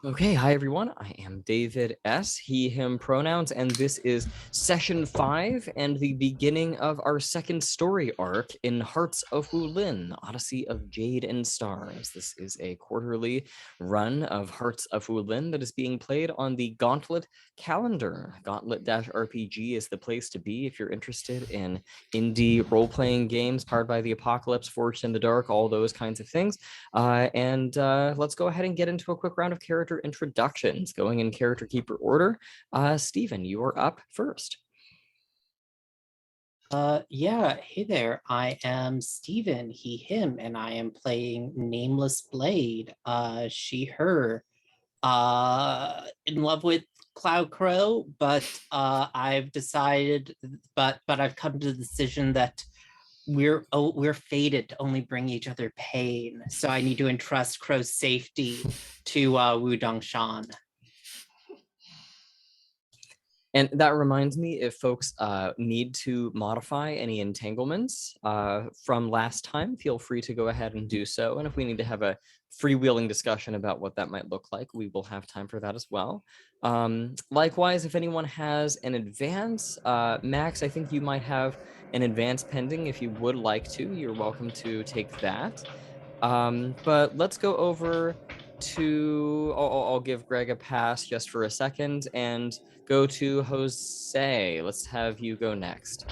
Okay, hi everyone. I am David S. He, him pronouns, and this is session 5 and the beginning of our second story arc in Hearts of Wulin, Odyssey of Jade and Stars. This is a quarterly run of Hearts of Wulin that is being played on the Gauntlet calendar. Gauntlet-RPG is the place to be if you're interested in indie role-playing games powered by the apocalypse, forged in the dark, all those kinds of things. Let's go ahead and get into a quick round of character introductions, going in character keeper order. Stephen, you are up first. Hey there. I am Steven, he, him, and I am playing Nameless Blade, she, her. In love with Cloud Crow, but I've decided, but I've come to the decision that we're fated to only bring each other pain. So I need to entrust Crow's safety to Wu Dongshan. And that reminds me, if folks need to modify any entanglements from last time, feel free to go ahead and do so. And if we need to have a freewheeling discussion about what that might look like, we will have time for that as well. Likewise, if anyone has an advance, Max, I think you might have an advance pending. If you would like to, you're welcome to take that. But let's go over to, I'll give Greg a pass just for a second and go to Jose. Let's have you go next.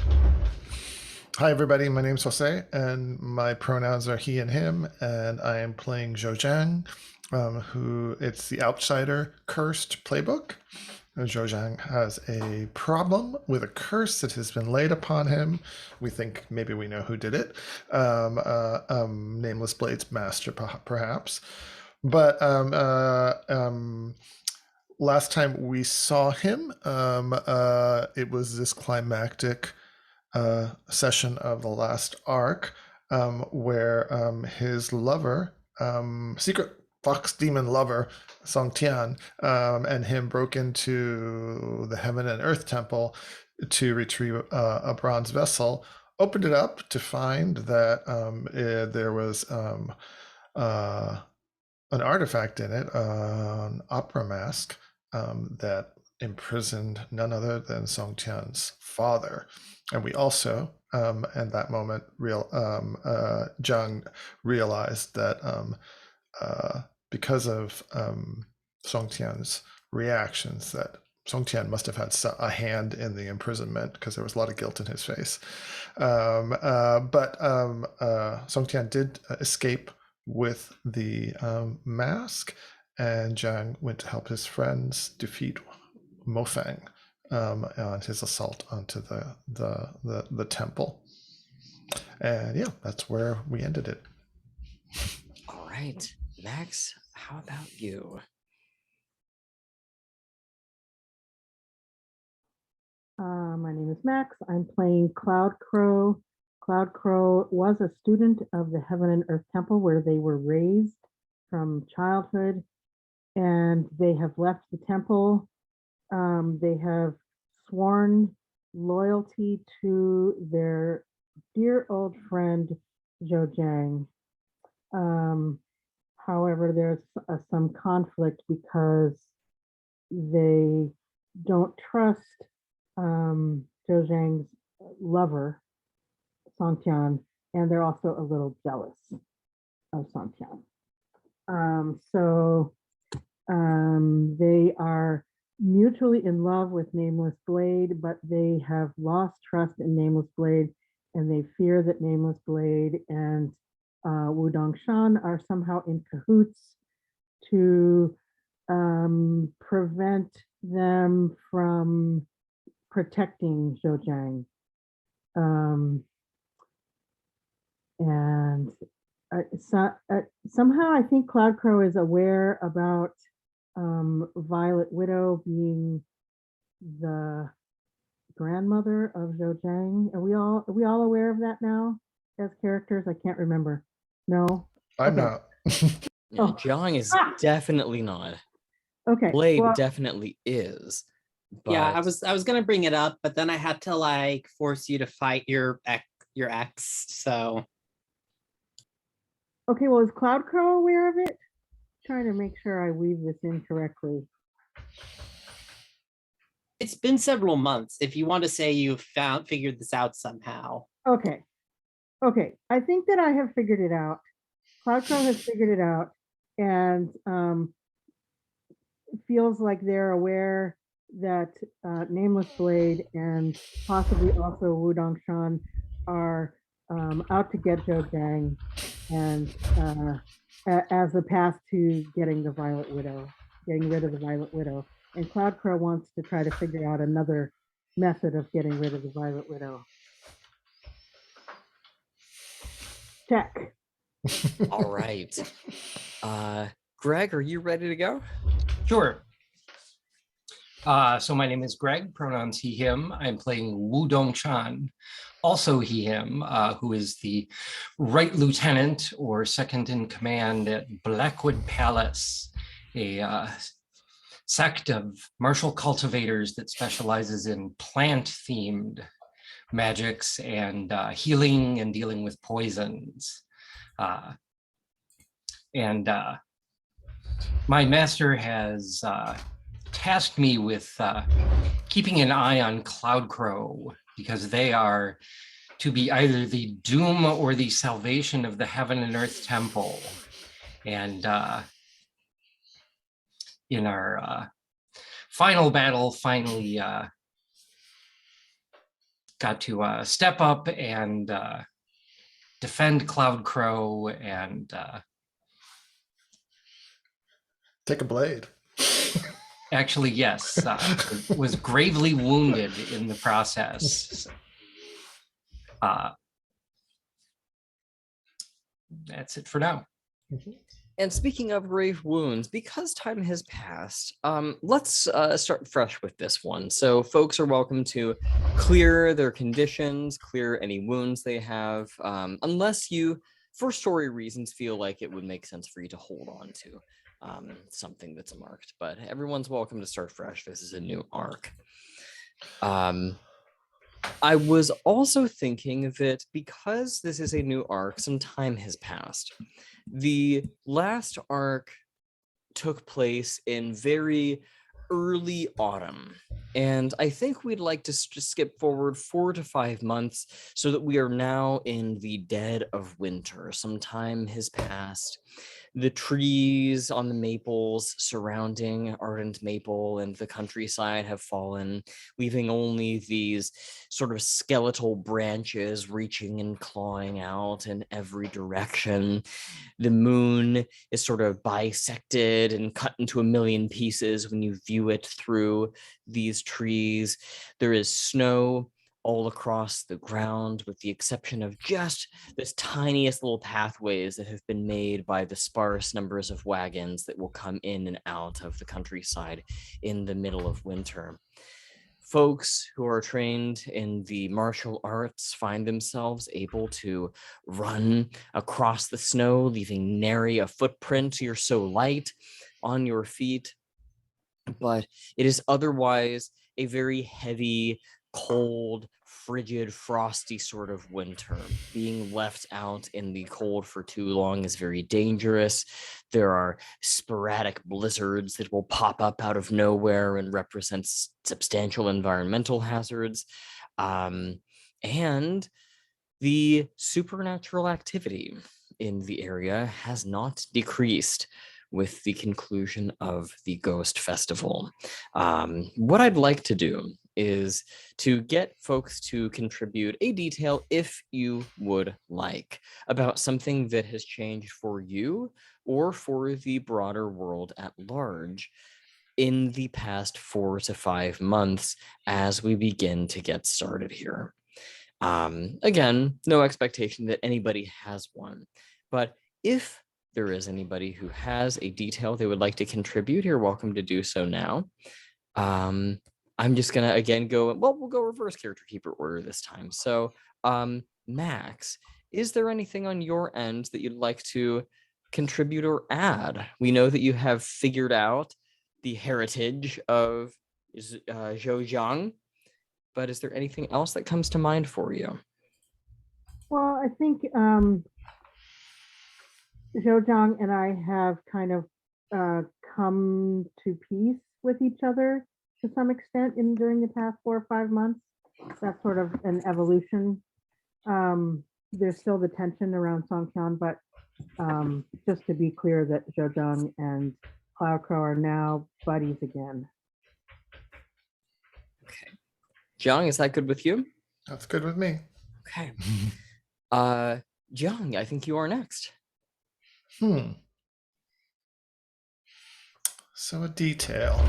Hi, everybody. My name's Jose, and my pronouns are he and him, and I am playing Zhou Jiang, who it's the Outsider Cursed playbook. Zhou Jiang has a problem with a curse that has been laid upon him. We think maybe we know who did it. Nameless Blade's master, perhaps. But last time we saw him, it was this climactic session of the last arc where his lover, secret fox demon lover, Song Tian, and him broke into the Heaven and Earth Temple to retrieve a bronze vessel, opened it up to find that there was an artifact in it, an opera mask that imprisoned none other than Song Tian's father. And we also, at that moment, Zhang realized that because of Song Tian's reactions, that Song Tian must have had a hand in the imprisonment because there was a lot of guilt in his face. But Song Tian did escape with the mask, and Zhang went to help his friends defeat Mofang on his assault onto the temple. And yeah, that's where we ended it. All right, Max, how about you? My name is Max. I'm playing Cloud Crow. Cloud Crow was a student of the Heaven and Earth Temple where they were raised from childhood, and they have left the temple. They have sworn loyalty to their dear old friend Zhou Jiang. However, there's some conflict because they don't trust Zhou Jiang's lover, Song Tian, and they're also a little jealous of Song Tian. They are mutually in love with Nameless Blade, but they have lost trust in Nameless Blade, and they fear that Nameless Blade and Wu Dongshan are somehow in cahoots to prevent them from protecting Zhou Jiang. Somehow I think Cloud Crow is aware about Violet Widow being the grandmother of Zhou Jiang. Are we all aware of that now as characters? I can't remember. No, I'm not. Yeah, Jiang is definitely not. Okay, Blade definitely is. But... Yeah, I was gonna bring it up, but then I had to like force you to fight your ex. So okay, well, is Cloud Crow aware of it? trying to make sure I weave this in correctly. It's been several months. If you want to say you've figured this out somehow. Okay. Okay. I think that I have figured it out. Cloudcrow has figured it out, and it feels like they're aware that Nameless Blade and possibly also Wu Dongshan are out to get Zhou Jiang, and as a path to getting the Violet Widow, getting rid of the Violet Widow. And Cloudcrow wants to try to figure out another method of getting rid of the Violet Widow. Check. All right. Greg, are you ready to go? Sure. So my name is Greg, pronouns he, him. I'm playing Wu Dongshan, also he, him, who is the right lieutenant or second in command at Blackwood Palace, a sect of martial cultivators that specializes in plant-themed magics and healing and dealing with poisons. My master has tasked me with keeping an eye on Cloudcrow, because they are to be either the doom or the salvation of the Heaven and Earth Temple. And in our final battle, finally got to step up and defend Cloudcrow and Take a blade. actually, yes, was gravely wounded in the process. That's it for now. And speaking of grave wounds, because time has passed, let's start fresh with this one. So folks are welcome to clear their conditions, clear any wounds they have, unless you, for story reasons, feel like it would make sense for you to hold on to something that's marked. But everyone's welcome to start fresh. This is a new arc. I was also thinking that because this is a new arc, some time has passed. The last arc took place in very early autumn, and I think we'd like to just skip forward 4 to 5 months so that we are now in the dead of winter. Some time has passed. The trees on the maples surrounding Ardent Maple and the countryside have fallen, leaving only these sort of skeletal branches reaching and clawing out in every direction. The moon is sort of bisected and cut into a million pieces when you view it through these trees. There is snow all across the ground, with the exception of just this tiniest little pathways that have been made by the sparse numbers of wagons that will come in and out of the countryside in the middle of winter. Folks who are trained in the martial arts find themselves able to run across the snow, leaving nary a footprint. You're so light on your feet, but it is otherwise a very heavy, cold, frigid, frosty sort of winter. Being left out in the cold for too long is very dangerous. There are sporadic blizzards that will pop up out of nowhere and represent substantial environmental hazards. And the supernatural activity in the area has not decreased with the conclusion of the Ghost Festival. What I'd like to do is to get folks to contribute a detail, if you would like, about something that has changed for you or for the broader world at large in the past 4 to 5 months as we begin to get started here. Again, no expectation that anybody has one, but if there is anybody who has a detail they would like to contribute, you're welcome to do so now. I'm just gonna again go, well, we'll go reverse character keeper order this time. So Max, is there anything on your end that you'd like to contribute or add? We know that you have figured out the heritage of Zhou Jiang, but is there anything else that comes to mind for you? Well, I think Zhou Jiang and I have kind of come to peace with each other to some extent during the past 4 or 5 months. That's sort of an evolution. There's still the tension around Songkyan, but just to be clear that Zhou Jiang and Cloud Crow are now buddies again. Okay. Jiang, is that good with you? That's good with me. Okay. Jiang, I think you are next. So a detail.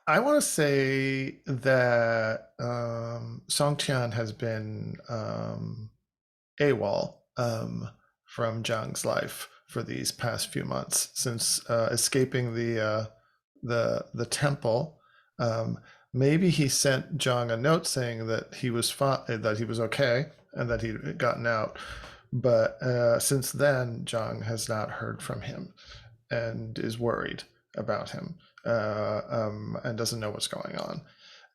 I want to say that Songtian has been AWOL from Jiang's life for these past few months since escaping the temple. Maybe he sent Jiang a note saying that he was that he was okay and that he'd gotten out. But since then, Jiang has not heard from him and is worried about him and doesn't know what's going on.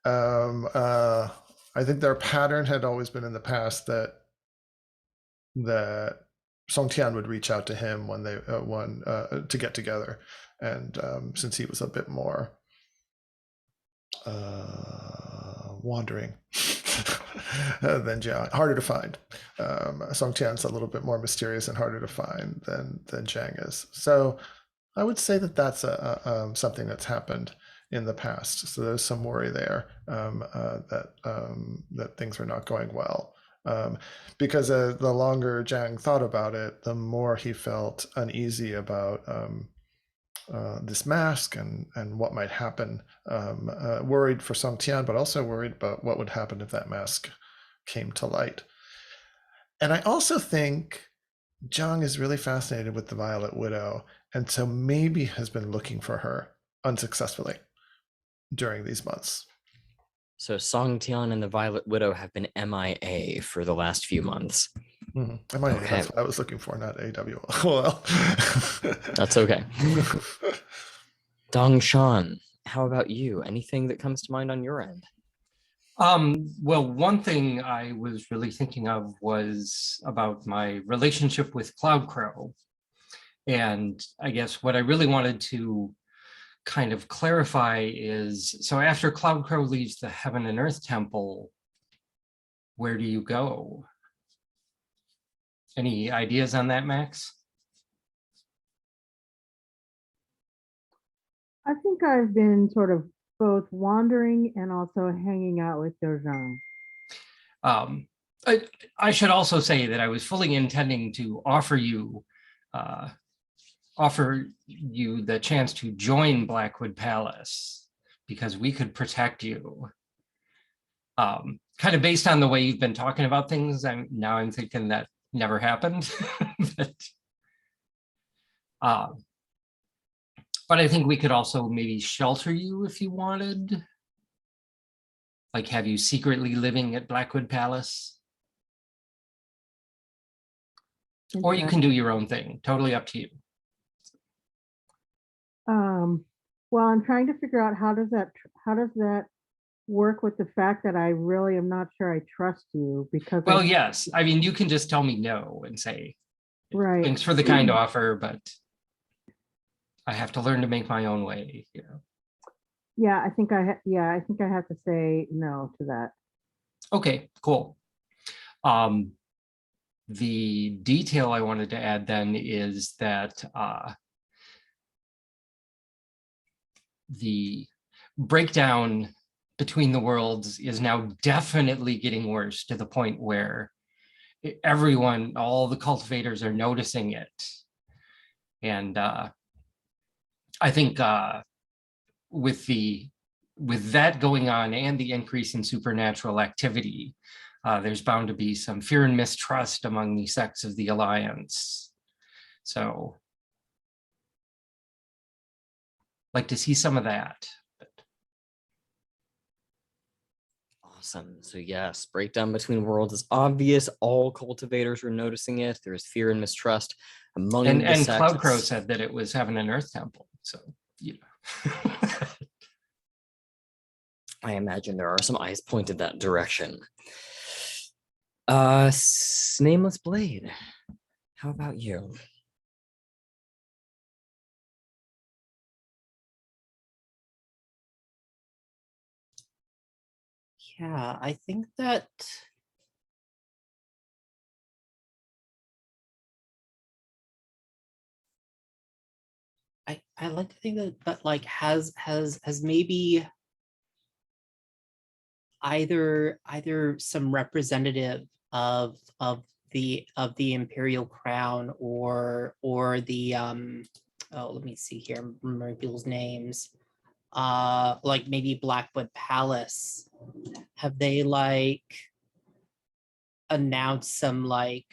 I think their pattern had always been in the past that Song Tian would reach out to him when they to get together, and since he was a bit more wandering than Jiang, harder to find. Song Tian's a little bit more mysterious and harder to find than Jiang is. So I would say that that's something that's happened in the past. So there's some worry there that things are not going well. Because the longer Jiang thought about it, the more he felt uneasy about this mask and what might happen. Worried for Song Tian, but also worried about what would happen if that mask came to light. And I also think Jiang is really fascinated with the Violet Widow, and so maybe has been looking for her unsuccessfully during these months. So Song Tian and the Violet Widow have been MIA for the last few months. Mm-hmm. MIA, okay. That's what I was looking for, not AWOL. That's okay. Dongshan, how about you? Anything that comes to mind on your end? Well, one thing I was really thinking of was about my relationship with Cloud Crow. And I guess what I really wanted to kind of clarify is, so after Cloud Crow leaves the Heaven and Earth Temple, where do you go? Any ideas on that, Max? I think I've been sort of both wandering and also hanging out with Zhou Jiang. I should also say that I was fully intending to offer you the chance to join Blackwood Palace because we could protect you. Kind of based on the way you've been talking about things, I'm thinking that never happened. But I think we could also maybe shelter you if you wanted. Like have you secretly living at Blackwood Palace? Or you can do your own thing, totally up to you. Well, I'm trying to figure out how does that work with the fact that I really am not sure I trust you because well, yes, I mean you can just tell me no and say right. Thanks for the kind offer, but I have to learn to make my own way, you know. Yeah, I think I have to say no to that. Okay, cool. The detail I wanted to add then is that the breakdown between the worlds is now definitely getting worse to the point where everyone, all the cultivators are noticing it. And I think with that going on and the increase in supernatural activity, there's bound to be some fear and mistrust among the sects of the Alliance. So like to see some of that. Awesome. So yes, breakdown between worlds is obvious. All cultivators are noticing it. There's fear and mistrust among the and sects. Cloud Crow said that it was Heaven and Earth Temple. So, you know. I imagine there are some eyes pointed that direction. Nameless Blade, How about you? Yeah, I think that I like to think that like has maybe either some representative of the imperial crown or the oh, let me see here, I'm remembering people's names, like maybe Blackwood Palace, have they like announced some like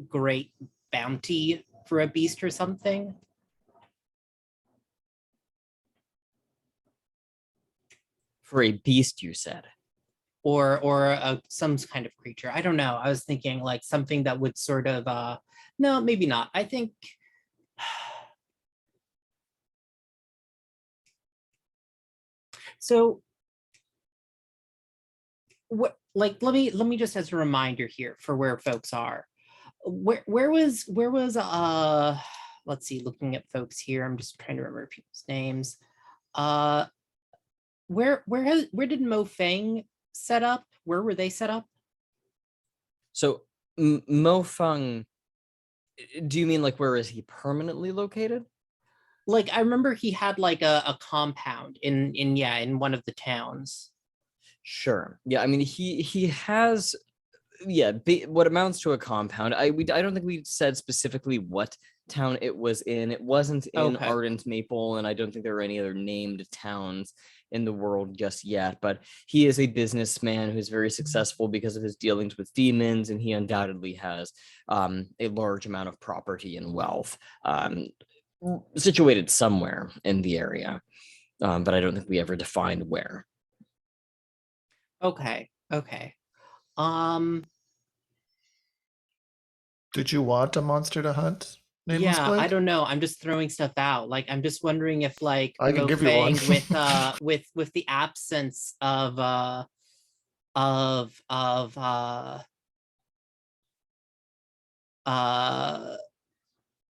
great bounty for a beast or something? For a beast, you said. Or some kind of creature. I don't know. I was thinking like something that would sort of no, maybe not. I think so. What, like, let me just as a reminder here for where folks are. Where was let's see, looking at folks here, I'm just trying to remember people's names. Uh where did Mo Fang set up? Where were they set up? So Mo Feng, do you mean like where is he permanently located? Like I remember he had like a compound in one of the towns. Sure. Yeah, I mean he has, yeah, what amounts to a compound. I don't think we said specifically what town it was in. It wasn't in Okay. Ardent Maple, and I don't think there are any other named towns in the world just yet. But he is a businessman who's very successful because of his dealings with demons, and he undoubtedly has a large amount of property and wealth situated somewhere in the area. But I don't think we ever defined where. Okay. Um, Did you want a monster to hunt, Nameless yeah, I Blade? don't know. I'm just throwing stuff out. Like I'm just wondering if like I can give you one. Mofang with the absence of of uh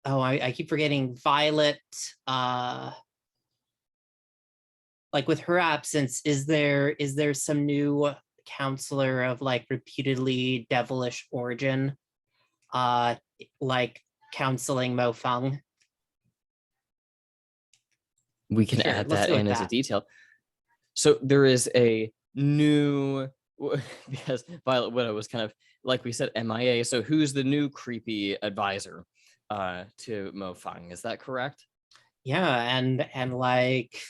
oh, I keep forgetting Violet, uh like with her absence, is there some new counselor of like reputedly devilish origin uh like counseling Mofang? We can Sure, add let's that go with in as a that. detail. So there is a new, because Violet Widow was kind of, like we said, MIA. So who's the new creepy advisor to Mo Fang? Is that correct? Yeah, and like,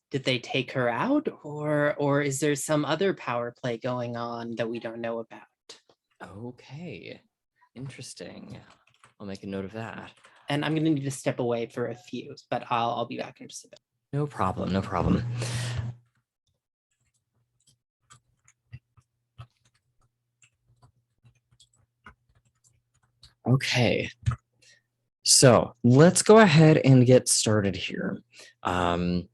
did they take her out, or is there some other power play going on that we don't know about? Okay, interesting. I'll make a note of that. And I'm gonna need to step away for a few, but I'll be back in just a bit. No problem, no problem. Okay, so let's go ahead and get started here. I'm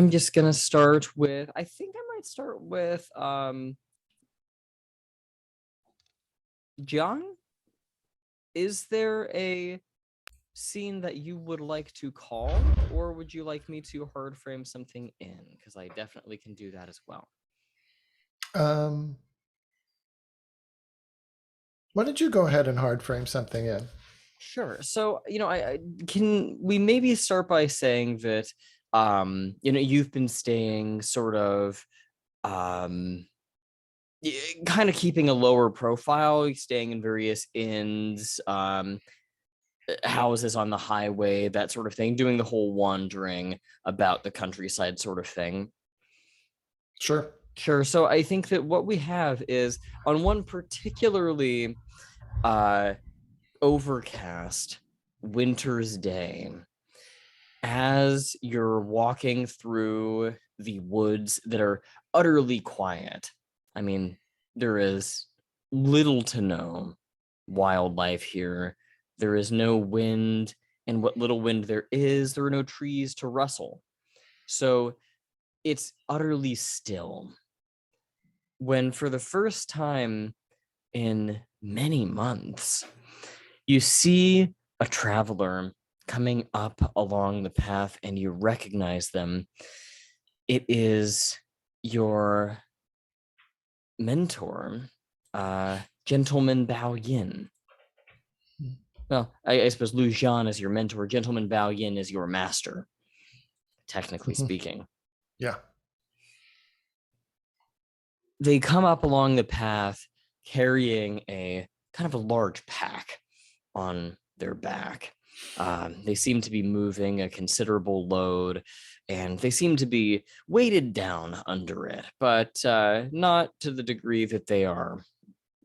just gonna start with, I think I might start with Jiang. Is there a scene that you would like to call, or would you like me to hard frame something in? Because I definitely can do that as well. Why don't you go ahead and hard frame something in? Sure. So, I can we maybe start by saying that you've been staying sort of kind of keeping a lower profile, staying in various inns, houses on the highway, that sort of thing, doing the whole wandering about the countryside sort of thing. Sure. Sure. So I think that what we have is on one particularly overcast winter's day, as you're walking through the woods that are utterly quiet. I mean, there is little to no wildlife here. There is no wind, and what little wind there are no trees to rustle. So it's utterly still. When for the first time in many months. You see a traveler coming up along the path and you recognize them. It is your mentor, Gentleman Bao Yin. Well, I suppose Lu Jian is your mentor. Gentleman Bao Yin is your master, technically speaking. Yeah. They come up along the path carrying a kind of a large pack on their back. They seem to be moving a considerable load, and they seem to be weighted down under it, but not to the degree that they are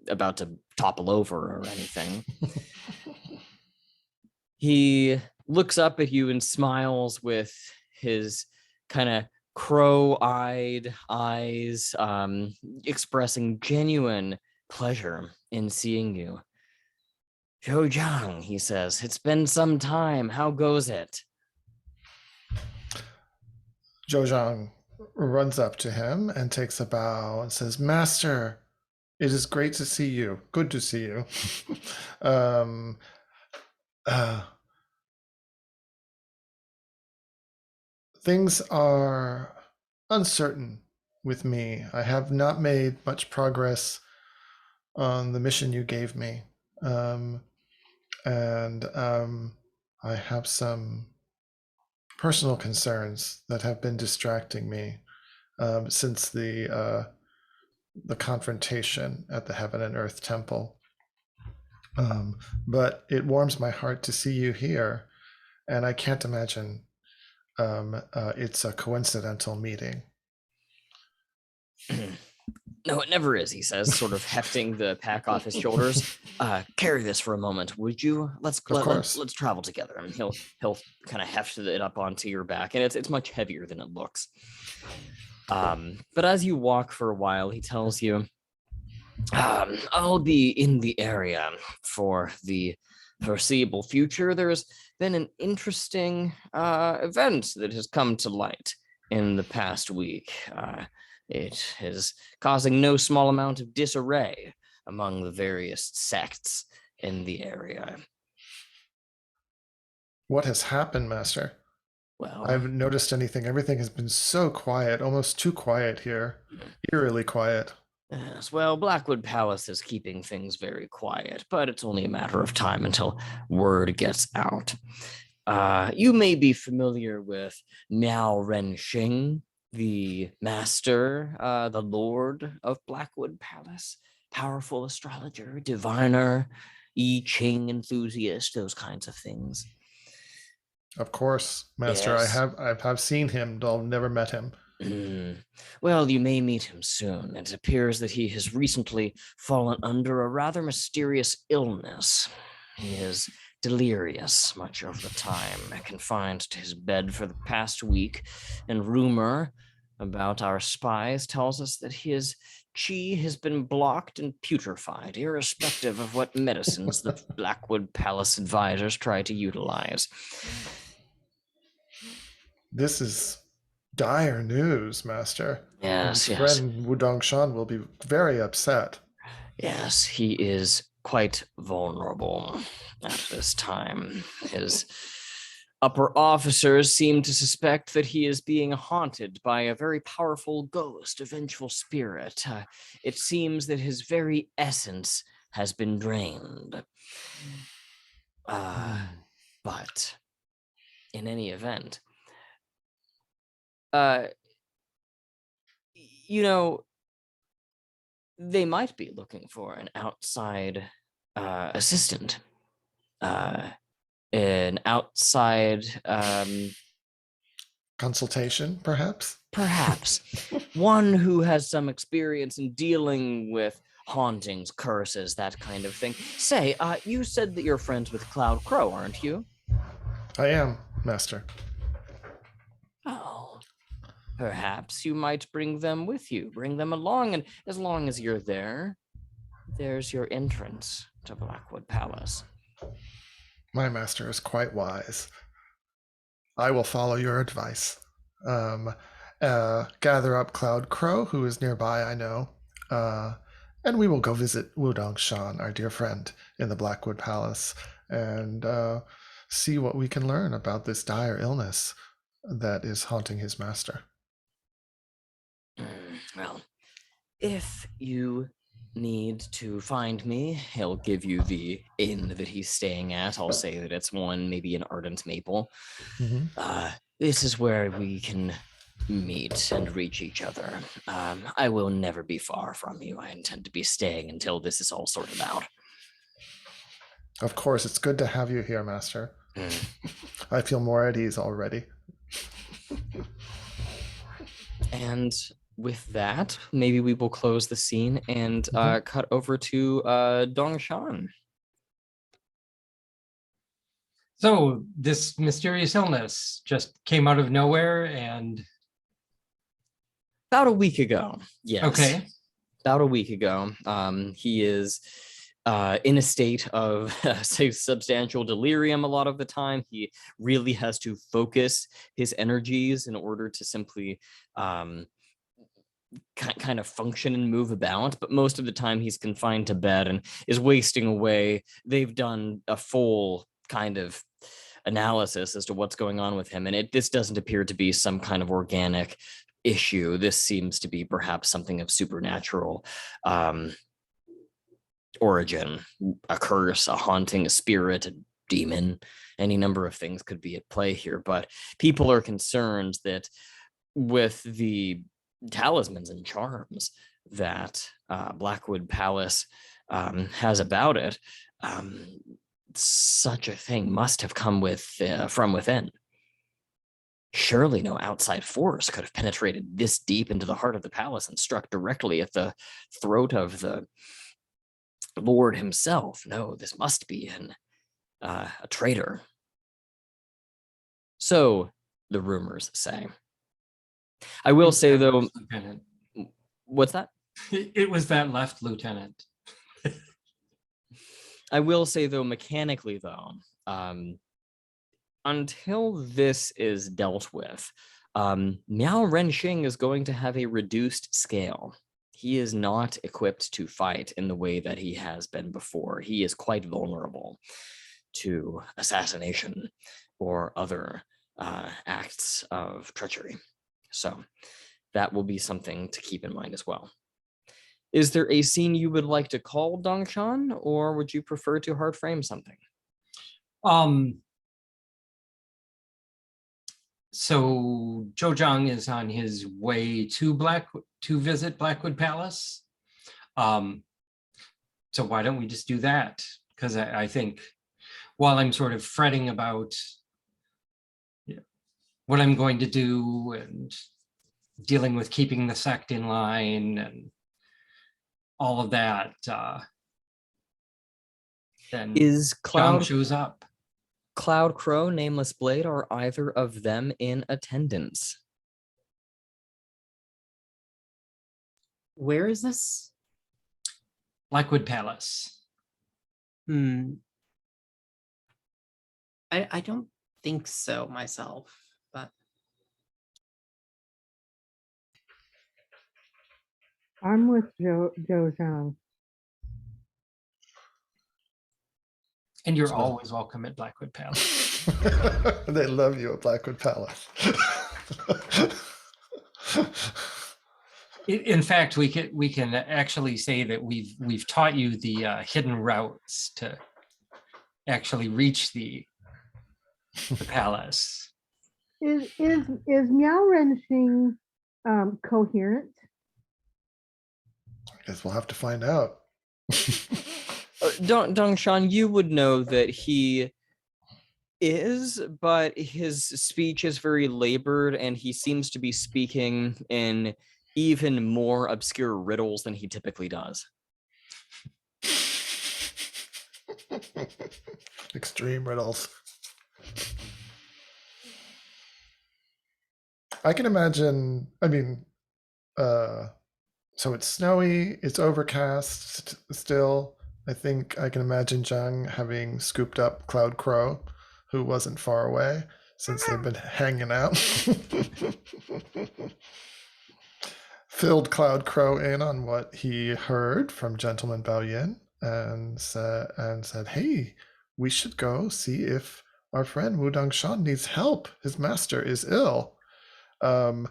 about to topple over or anything. He looks up at you and smiles with his kind of crow-eyed eyes, expressing genuine pleasure in seeing you. Zhou Jiang, he says, it's been some time. How goes it? Zhou Jiang runs up to him and takes a bow and says, Master, it is great to see you. Good to see you. Things are uncertain with me. I have not made much progress on the mission you gave me. I have some personal concerns that have been distracting me since the confrontation at the Heaven and Earth Temple. But it warms my heart to see you here, and I can't imagine it's a coincidental meeting. No, it never is, he says, sort of hefting the pack off his shoulders. Carry this for a moment, would you? Let's travel together. And he'll kind of heft it up onto your back, and it's much heavier than it looks. But as you walk for a while, he tells you, I'll be in the area for the foreseeable future. There's been an interesting event that has come to light in the past week. It is causing no small amount of disarray among the various sects in the area. What has happened, Master? Well, I haven't noticed anything. Everything has been so quiet, almost too quiet here. Eerily quiet. Yes, well, Blackwood Palace is keeping things very quiet, but it's only a matter of time until word gets out. You may be familiar with Miao Renxing, the master, the lord of Blackwood Palace, powerful astrologer, diviner, I Ching enthusiast, those kinds of things. Of course, Master. Yes. I have seen him, though I've never met him. Well, you may meet him soon. It appears that he has recently fallen under a rather mysterious illness. He is delirious much of the time, confined to his bed for the past week, and rumor about our spies tells us that his chi has been blocked and putrefied, irrespective of what medicines the Blackwood Palace advisors try to utilize. This is dire news, Master. Yes, His friend Dongshan will be very upset. Yes, he is quite vulnerable at this time. His upper officers seem to suspect that he is being haunted by a very powerful ghost, a vengeful spirit. It seems that his very essence has been drained. But in any event, they might be looking for an outside assistant, an outside consultation, perhaps? Perhaps. One who has some experience in dealing with hauntings, curses, that kind of thing. Say, you said that you're friends with Cloud Crow, aren't you? I am, Master. Oh. Perhaps you might bring them with you. Bring them along, and as long as you're there, there's your entrance to Blackwood Palace. My master is quite wise. I will follow your advice. Gather up Cloud Crow, who is nearby, I know, And we will go visit Wu Dongshan, our dear friend, in the Blackwood Palace, and see what we can learn about this dire illness that is haunting his master. Well, if you need to find me, he'll give you the inn that he's staying at. I'll say that it's one, maybe an Ardent Maple. This is where we can meet and reach each other. I will never be far from you. I intend to be staying until this is all sorted out. Of course, it's good to have you here, Master. I feel more at ease already. And with that, maybe we will close the scene and cut over to Dongshan. So this mysterious illness just came out of nowhere and... About a week ago, yes. Okay. About a week ago. He is in a state of say substantial delirium a lot of the time. He really has to focus his energies in order to simply kind of function and move about, but most of the time he's confined to bed and is wasting away. They've done a full kind of analysis as to what's going on with him, and this doesn't appear to be some kind of organic issue. This seems to be perhaps something of supernatural origin, a curse, a haunting, a spirit, a demon. Any number of things could be at play here, but people are concerned that with the talismans and charms that Blackwood Palace has about it, such a thing must have come from within. Surely no outside force could have penetrated this deep into the heart of the palace and struck directly at the throat of the Lord himself. No, this must be a traitor. So the rumors say. I will say though, Lieutenant. What's that? It was that left lieutenant. I will say though, mechanically though, until this is dealt with, Miao Renxing is going to have a reduced scale. He is not equipped to fight in the way that he has been before. He is quite vulnerable to assassination or other acts of treachery. So that will be something to keep in mind as well. Is there a scene you would like to call, Dongshan, or would you prefer to hard frame something? So Zhou Jiang is on his way to visit Blackwood Palace. So why don't we just do that? Because I think while I'm sort of fretting about what I'm going to do and dealing with keeping the sect in line and all of that, then Is Jiang shows up. Cloud Crow, Nameless Blade, are either of them in attendance? Where is this? Blackwood Palace. I don't think so myself, but I'm with Zhou Jiang. And you're always welcome at Blackwood Palace. They love you at Blackwood Palace. In fact, we can actually say that we've taught you the hidden routes to actually reach the palace. Is Miao Renxing coherent? I guess we'll have to find out. Dongshan, you would know that he is, but his speech is very labored, and he seems to be speaking in even more obscure riddles than he typically does. Extreme riddles. I can imagine, so it's snowy, it's overcast still. I think I can imagine Jiang having scooped up Cloud Crow, who wasn't far away, since they've been hanging out. filled Cloud Crow in on what he heard from Gentleman Bao Yin and said, "Hey, we should go see if our friend Wu Dongshan needs help. His master is ill." And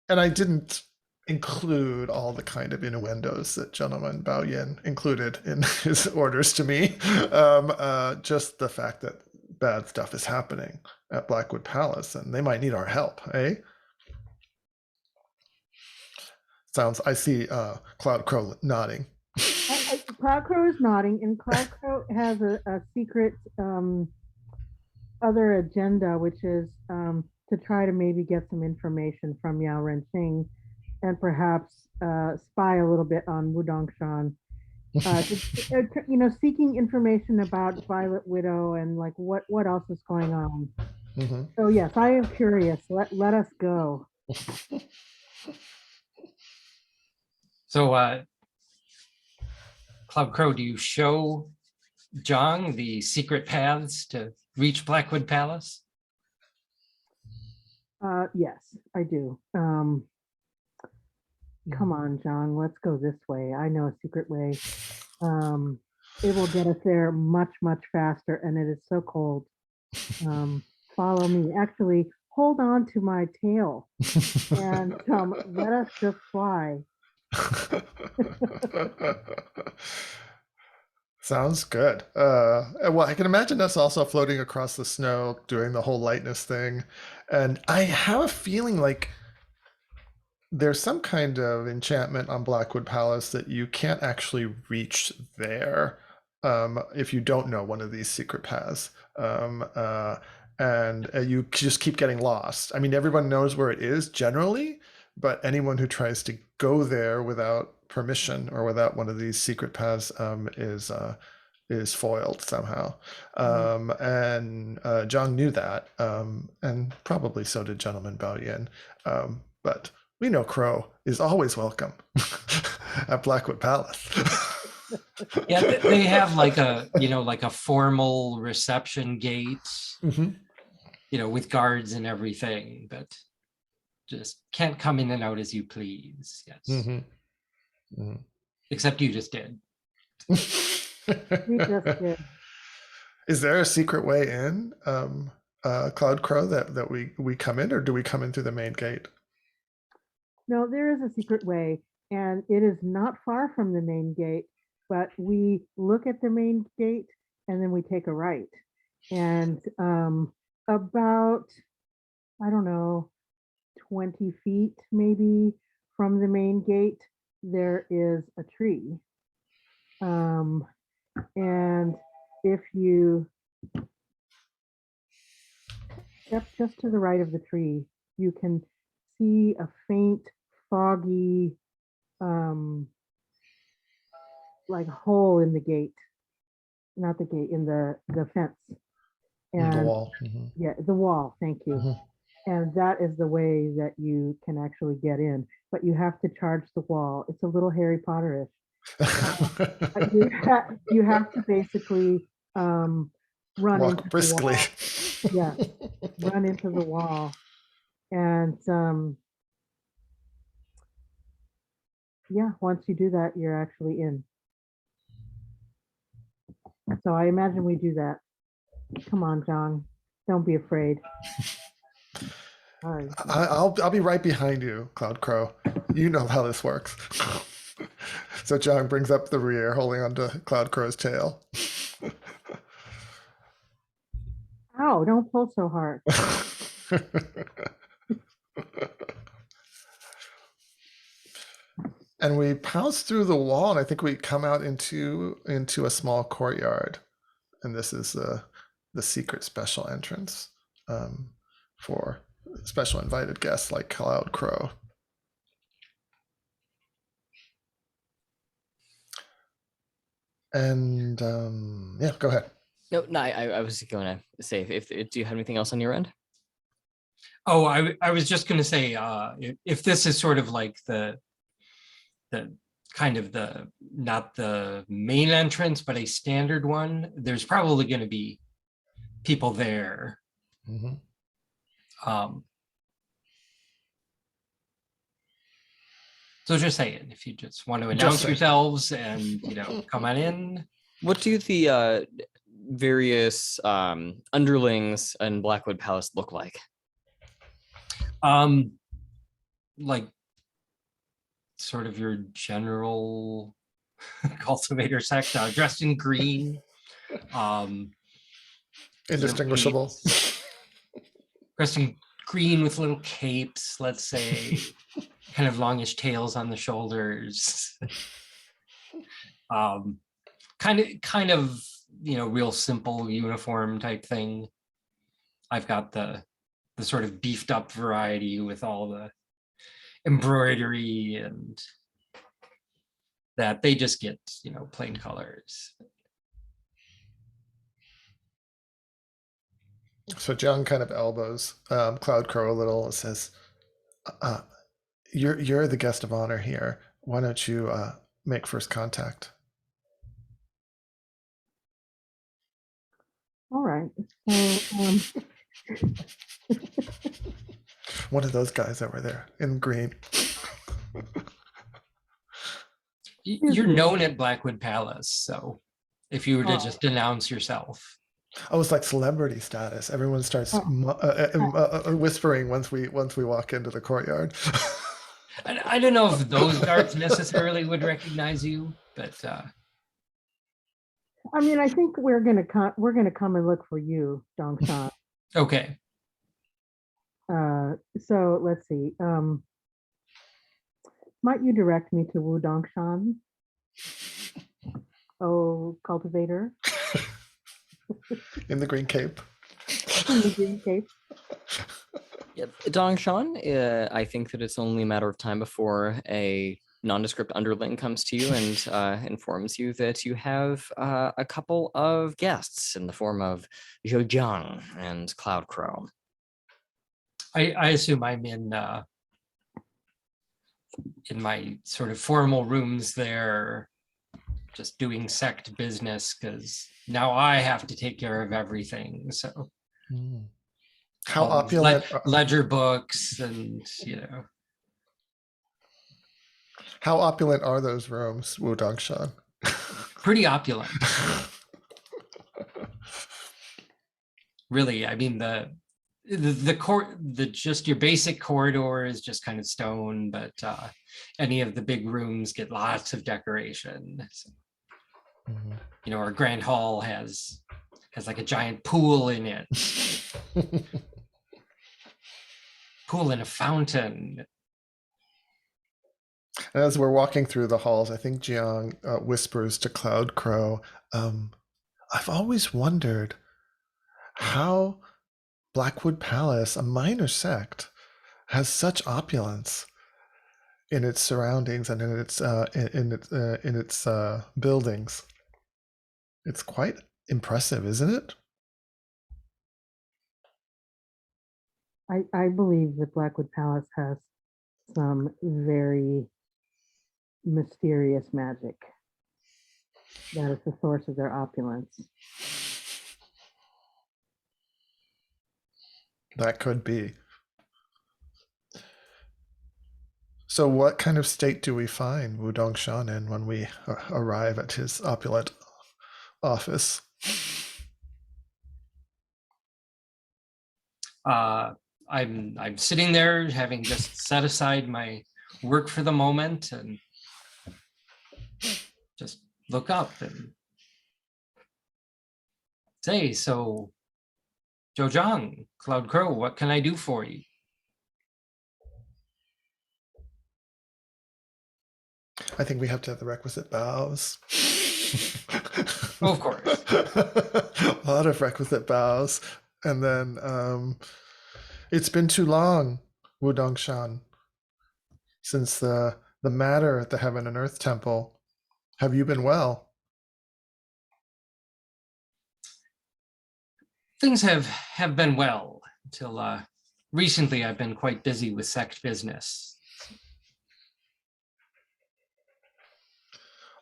I didn't include all the kind of innuendos that Gentleman Bao Yin included in his orders to me. Just the fact that bad stuff is happening at Blackwood Palace and they might need our help, eh? I see Cloud Crow nodding. Cloud Crow is nodding, and Cloud Crow has a secret other agenda, which is to try to maybe get some information from Yao Renqing and perhaps spy a little bit on Wu Dongshan. Seeking information about Violet Widow and like what else is going on. Mm-hmm. So yes, I am curious. Let us go. So, Cloud Crow, do you show Jiang the secret paths to reach Blackwood Palace? Yes, I do. Come on, John, let's go this way. I know a secret way. It will get us there much, much faster, and it is so cold. Follow me. Actually, hold on to my tail and let us just fly. Sounds good. Well, I can imagine us also floating across the snow, doing the whole lightness thing. And I have a feeling like there's some kind of enchantment on Blackwood Palace that you can't actually reach there if you don't know one of these secret paths. And you just keep getting lost. I mean, everyone knows where it is generally, but anyone who tries to go there without permission or without one of these secret paths is foiled somehow. And Zhang knew that, and probably so did Gentleman Bao Yin. But we know Crow is always welcome at Blackwood Palace. Yeah, they have like a formal reception gate, with guards and everything, but just can't come in and out as you please. Yes. Except you just did. We just did. Is there a secret way in, Cloud Crow, that we come in, or do we come in through the main gate? No, there is a secret way, and it is not far from the main gate, but we look at the main gate and then we take a right. And about, I don't know, 20 feet maybe from the main gate, there is a tree. And if you step just to the right of the tree, you can see a faint, foggy, like hole in the gate, not the gate, in the fence. And the wall. Yeah, the wall, thank you. And that is the way that you can actually get in, but you have to charge the wall. It's a little Harry Potter-ish. You have to basically run Walk briskly. Yeah, run into the wall. And yeah, once you do that, you're actually in. So I imagine we do that. Come on, John. Don't be afraid. I'll be right behind you, Cloud Crow. You know how this works. So Zhang brings up the rear, holding onto Cloud Crow's tail. Ow, don't pull so hard. And we pounce through the wall, and I think we come out into a small courtyard. And this is the secret special entrance for special invited guests like Cloud Crow. And yeah, go ahead. No, I was going to say, if do you have anything else on your end? Oh, I was just going to say, if this is sort of like the kind of not the main entrance, but a standard one, there's probably going to be people there. So just saying, if you just want to Just announce saying. yourselves and, come on in. What do the various underlings in Blackwood Palace look like? Like sort of your general cultivator sect, dressed in green. Indistinguishable. Dressed in green with little capes, let's say, kind of longish tails on the shoulders. Kind of, real simple uniform type thing. I've got the sort of beefed up variety with all the embroidery and that. They just get, plain colors. So Jiang kind of elbows Cloud Crow a little and says, "You're the guest of honor here. Why don't you make first contact?" All right. So, One of those guys over there in green. You're known at Blackwood Palace, so if you were to Oh. just announce yourself. Oh, it's like celebrity status. Everyone starts whispering once we walk into the courtyard. I don't know if those guards necessarily would recognize you, but I mean, I think we're gonna come and look for you, Dongshan. okay. So let's see. Might you direct me to Wu Dongshan? Oh, cultivator. In the green cape. In the green cape. Yep. Dongshan, I think that it's only a matter of time before a nondescript underling comes to you and informs you that you have a couple of guests in the form of Zhou Jiang and Cloud Crow. I assume I'm in my sort of formal rooms there, just doing sect business, because now I have to take care of everything. So How opulent ledger books and how opulent are those rooms, Wu Dongshan? pretty opulent. Really, I mean the just your basic corridor is just kind of stone, but any of the big rooms get lots of decoration. So, our grand hall has like a giant pool in it. Pool and a fountain. As we're walking through the halls, I think Jiang whispers to Cloud Crow, "I've always wondered how Blackwood Palace, a minor sect, has such opulence in its surroundings and in its buildings. It's quite impressive, isn't it?" I believe that Blackwood Palace has some very mysterious magic that is the source of their opulence. That could be. So what kind of state do we find Wu Dongshan in when we arrive at his opulent office? I'm sitting there having just set aside my work for the moment and just look up and say, "So, Zhou Jiang, Cloud Crow, what can I do for you?" I think we have to have the requisite bows. Of course. A lot of requisite bows. And then, it's been too long, Wu Dongshan, since the matter at the Heaven and Earth Temple. Have you been well? Things have been well until recently. I've been quite busy with sect business.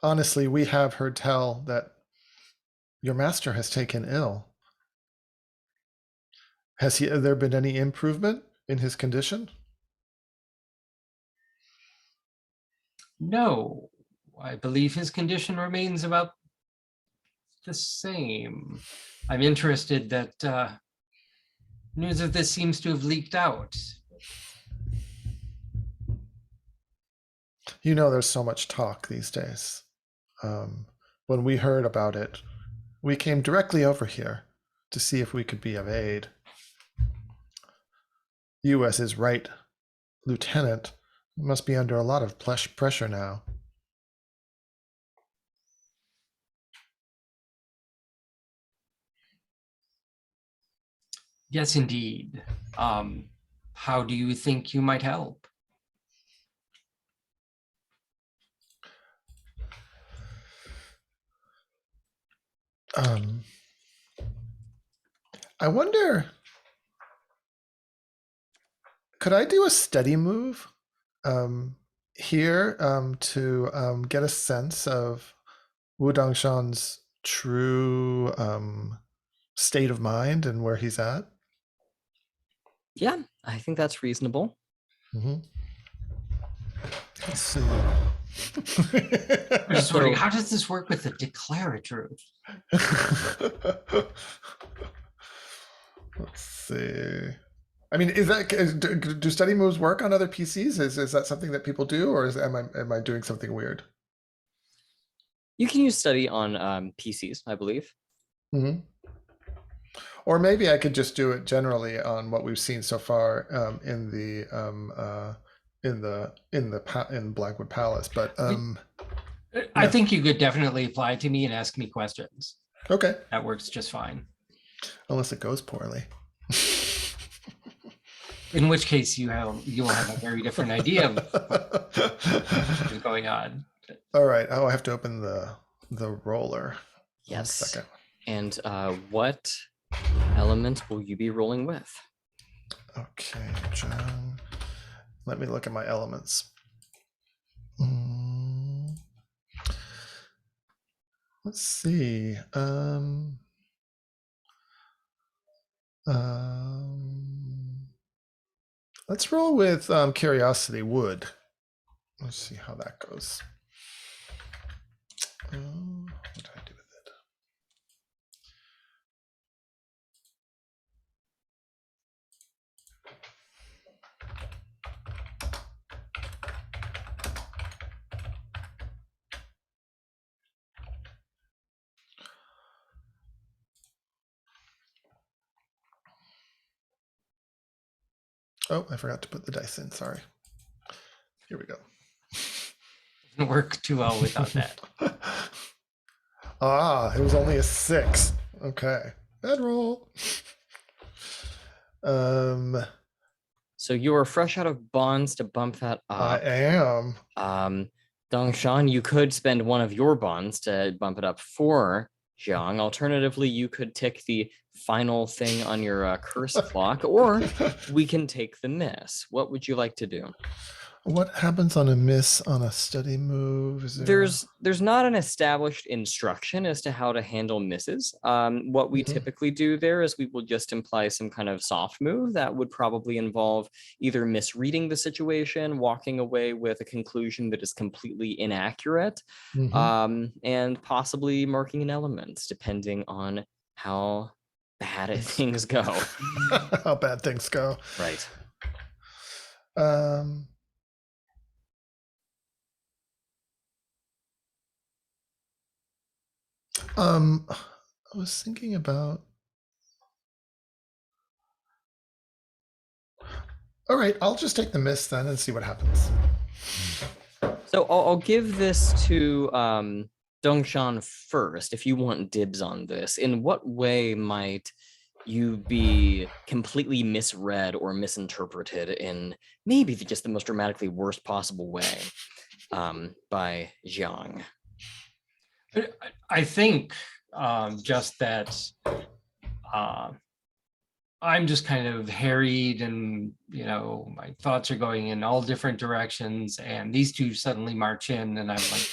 Honestly, we have heard tell that your master has taken ill. Has there been any improvement in his condition? No, I believe his condition remains about the same. I'm interested that news of this seems to have leaked out. You know, there's so much talk these days. When we heard about it, we came directly over here to see if we could be of aid. You, as his right lieutenant, must be under a lot of pressure now. Yes, indeed. How do you think you might help? I wonder, could I do a study move here to get a sense of Wu Dongshan's true state of mind and where he's at? Yeah, I think that's reasonable. Mm-hmm. Let's see. I'm just wondering, how does this work with the declarative? Let's see. I mean, do study moves work on other PCs? Is that something that people do, or am I doing something weird? You can use study on PCs, I believe. Mm-hmm. Or maybe I could just do it generally on what we've seen so far in Blackwood Palace. But I think you could definitely apply to me and ask me questions. Okay. That works just fine. Unless it goes poorly. In which case you will have a very different idea of what is going on. All right. Oh, I have to open the roller. Yes. 1 second. And what element will you be rolling with? Okay, John. Let me look at my elements. Let's see. Let's roll with curiosity wood. Let's see how that goes. What did I do with it? Oh, I forgot to put the dice in. Sorry. Here we go. Doesn't work too well without that. It was only a 6. Okay. Bad roll. So you are fresh out of bonds to bump that up. I am. Dongshan, you could spend one of your bonds to bump it up for Jiang. Alternatively, you could tick the final thing on your curse clock, or we can take the miss. What would you like to do? What happens on a miss on a study move? Is There's not an established instruction as to how to handle misses. What we typically do there is we will just imply some kind of soft move that would probably involve either misreading the situation, walking away with a conclusion that is completely inaccurate, and possibly marking an element, depending on how bad things go. How bad things go. Right. I was thinking about. All right, I'll just take the miss then and see what happens. So I'll give this to Dongshan first, if you want dibs on this. In what way might you be completely misread or misinterpreted in maybe just the most dramatically worst possible way by Jiang? I think just that I'm just kind of harried and, my thoughts are going in all different directions. And these two suddenly march in and I'm like,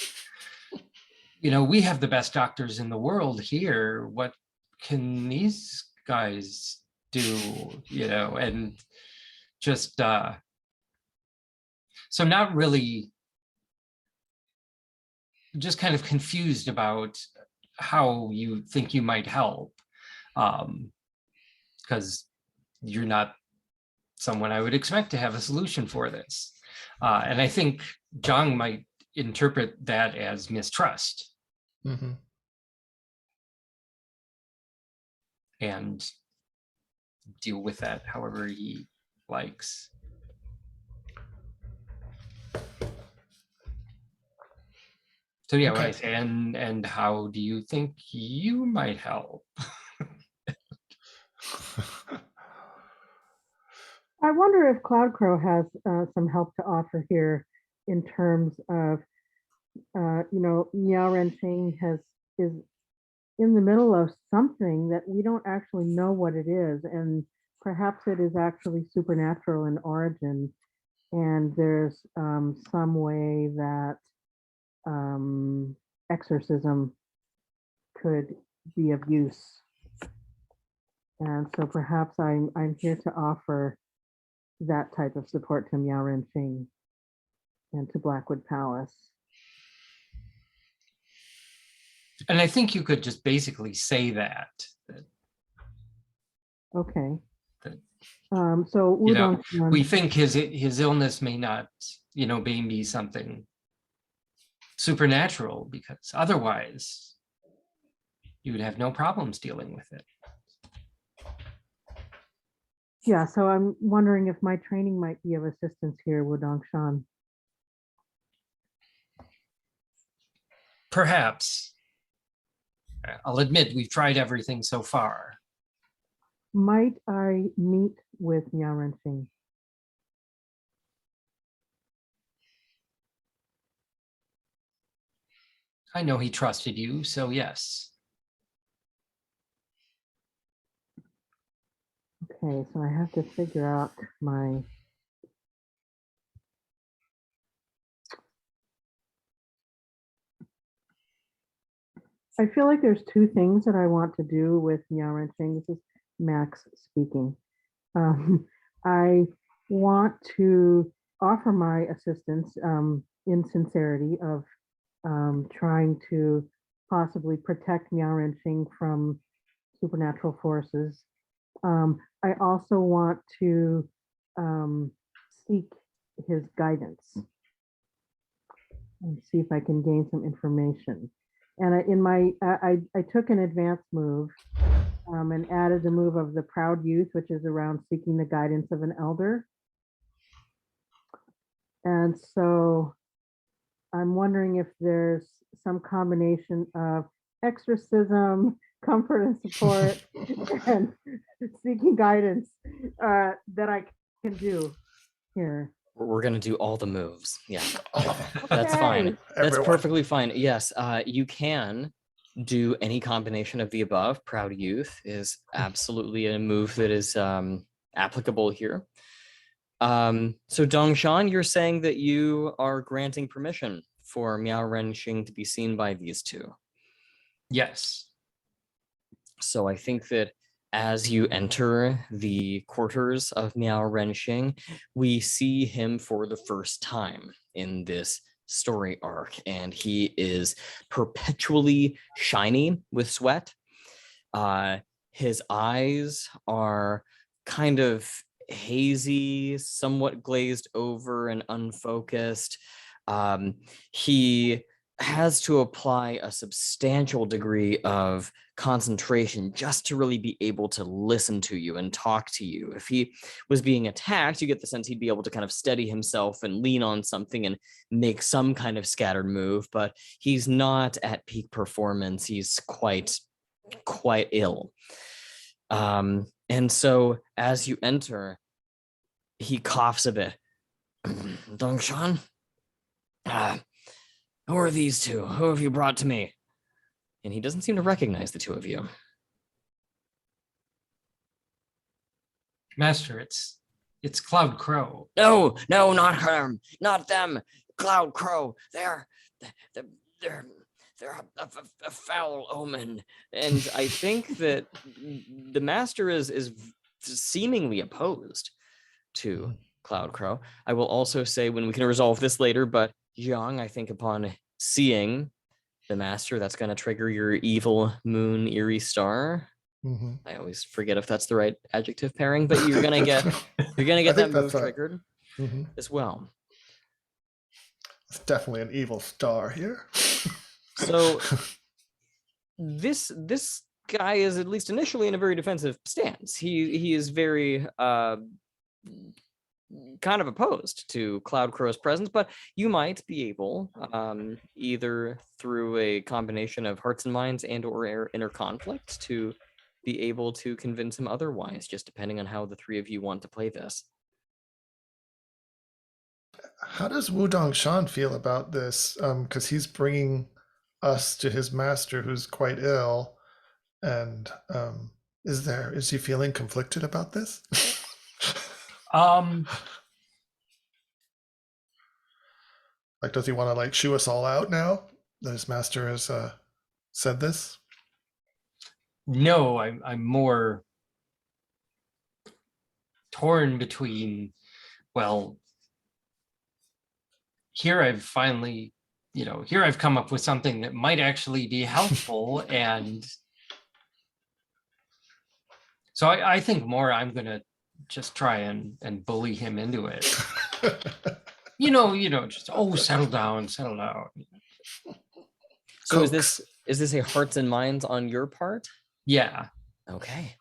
we have the best doctors in the world here. What can these guys do? And just, so not really just kind of confused about how you think you might help, because you're not someone I would expect to have a solution for this. And I think Jiang might interpret that as mistrust. Mm-hmm. And deal with that however he likes. So yeah, when I say, and how do you think you might help? I wonder if Cloud Crow has some help to offer here in terms of, Miao Renqing is in the middle of something that we don't actually know what it is, and perhaps it is actually supernatural in origin, and there's some way that exorcism could be of use. And so perhaps I'm here to offer that type of support to Miao Renqing and to Blackwood Palace. And I think you could just basically say that Okay. That, So we think his illness may not, be something supernatural, because otherwise you would have no problems dealing with it. Yeah, so I'm wondering if my training might be of assistance here with Dongshan. Perhaps. I'll admit we've tried everything so far. Might I meet with Miao Renqing? I know he trusted you, so yes. Okay, so I have to figure out my... I feel like there's two things that I want to do with Miao Renqing. This is Max speaking. I want to offer my assistance in sincerity of trying to possibly protect Miao Renqing from supernatural forces. I also want to seek his guidance and see if I can gain some information. And I took an advanced move and added the move of the proud youth, which is around seeking the guidance of an elder. And so I'm wondering if there's some combination of exorcism, comfort and support, and seeking guidance that I can do here. We're going to do all the moves. Yeah, Oh, that's fine. That's Everyone. perfectly fine. Yes, you can do any combination of the above. Proud Youth is absolutely a move that is applicable here. So Dongshan, you're saying that you are granting permission for Miao Renqing to be seen by these two. Yes. So I think that as you enter the quarters of Miao Renqing, we see him for the first time in this story arc, and he is perpetually shiny with sweat. His eyes are kind of hazy, somewhat glazed over and unfocused. He has to apply a substantial degree of concentration just to really be able to listen to you and talk to you. If he was being attacked, you get the sense he'd be able to kind of steady himself and lean on something and make some kind of scattered move, but he's not at peak performance. He's quite ill. And so as you enter, he coughs a bit. Dongshan? Who are these two? Who have you brought to me? And he doesn't seem to recognize the two of you. Master, it's Cloud Crow. No, not him, not them. Cloud Crow. They're a foul omen. And I think that the master is seemingly opposed to Cloud Crow. I will also say, when we can resolve this later, but Jiang, I think upon seeing the master, that's going to trigger your evil moon eerie star. Mm-hmm. I always forget if that's the right adjective pairing, but you're gonna get I that think move that's right. triggered Mm-hmm. as well. It's definitely an evil star here. So this guy is at least initially in a very defensive stance. He is very kind of opposed to Cloud Crow's presence, but you might be able, either through a combination of hearts and minds and or inner conflict, to be able to convince him otherwise, just depending on how the three of you want to play this. How does Dongshan feel about this? Because he's bringing us to his master, who's quite ill, and is he feeling conflicted about this? Like, does he want to like shoo us all out now that his master has said this? No, I'm more torn between, well, here I've finally, here I've come up with something that might actually be helpful. And so I think more I'm going to just try and bully him into it. Just, settle down. So Cokes. is this a hearts and minds on your part? Yeah. Okay.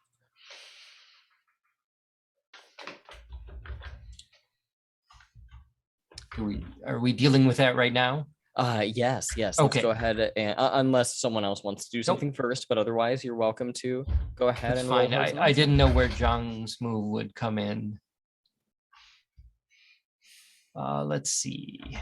Are we dealing with that right now? Yes. Let's Okay. go ahead and unless someone else wants to do something first, but otherwise you're welcome to go ahead That's and fine. roll hearts and I minds. didn't know where Zhang's move would come in. Let's see.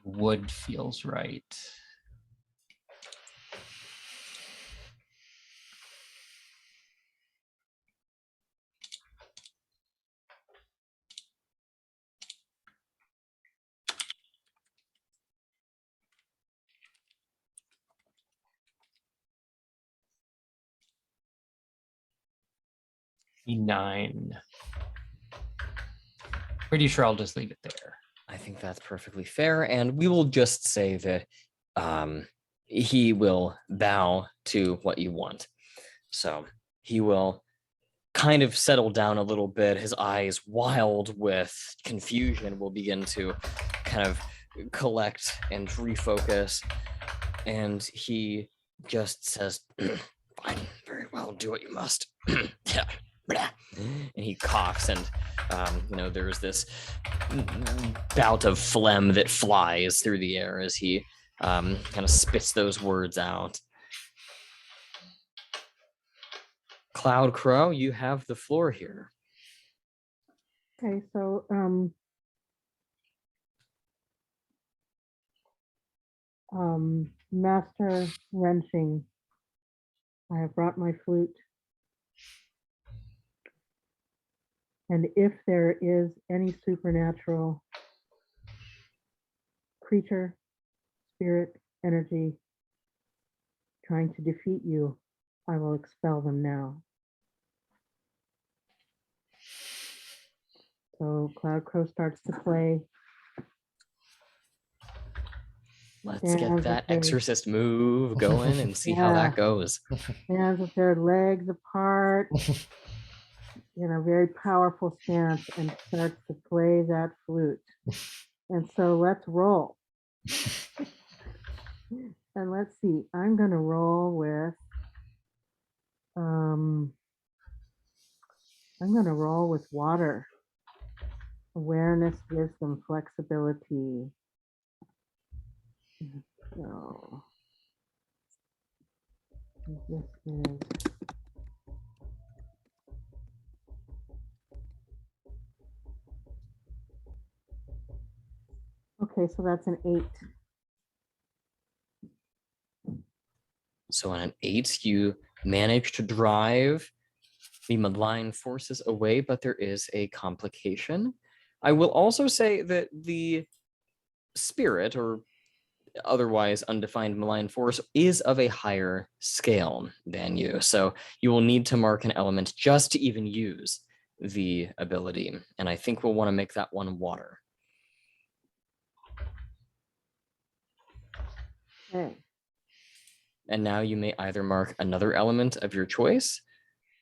Wood feels right. E9. Pretty sure I'll just leave it there. I think that's perfectly fair, and we will just say that he will bow to what you want. So he will kind of settle down a little bit. His eyes, wild with confusion, will begin to kind of collect and refocus, and he just says, "Fine, very well, do what you must." And he coughs, and there's this bout of phlegm that flies through the air as he kind of spits those words out. Cloud Crow, you have the floor here. Okay, so Master Wrenching, I have brought my flute. And if there is any supernatural creature, spirit, energy trying to defeat you, I will expel them now. So Cloud Crow starts to play. Let's get that exorcist move going and see how that goes. Hands with their legs apart. Very powerful stance, and starts to play that flute. And so let's roll. And let's see, I'm going to roll with, water. Awareness, wisdom, flexibility. So this is okay, so that's an 8. So on an 8, you manage to drive the malign forces away, but there is a complication. I will also say that the spirit or otherwise undefined malign force is of a higher scale than you. So you will need to mark an element just to even use the ability. And I think we'll want to make that one water. Okay. And now you may either mark another element of your choice,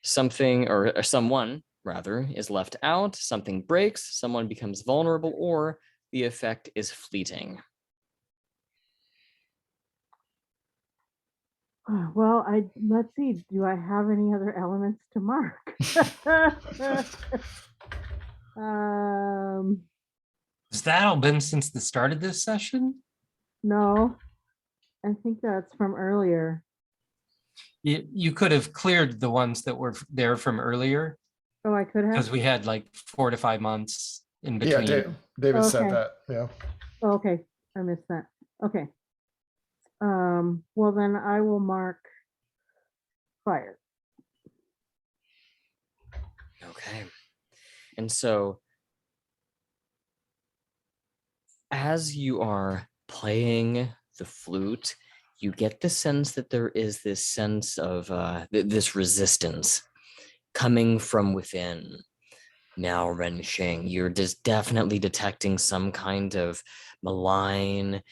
something or someone rather is left out, something breaks, someone becomes vulnerable, or the effect is fleeting. Well, let's see. Do I have any other elements to mark? Has that all been since the start of this session? No, I think that's from earlier. You could have cleared the ones that were there from earlier, Oh, I could have. because we had like 4 to 5 months in Yeah, between. David said Okay. that. Yeah. Oh, okay, I missed that. Okay. Well then I will mark fire. Okay. And so as you are playing the flute, you get the sense that there is this sense of this resistance coming from within. Now, Renshing, you're just definitely detecting some kind of malign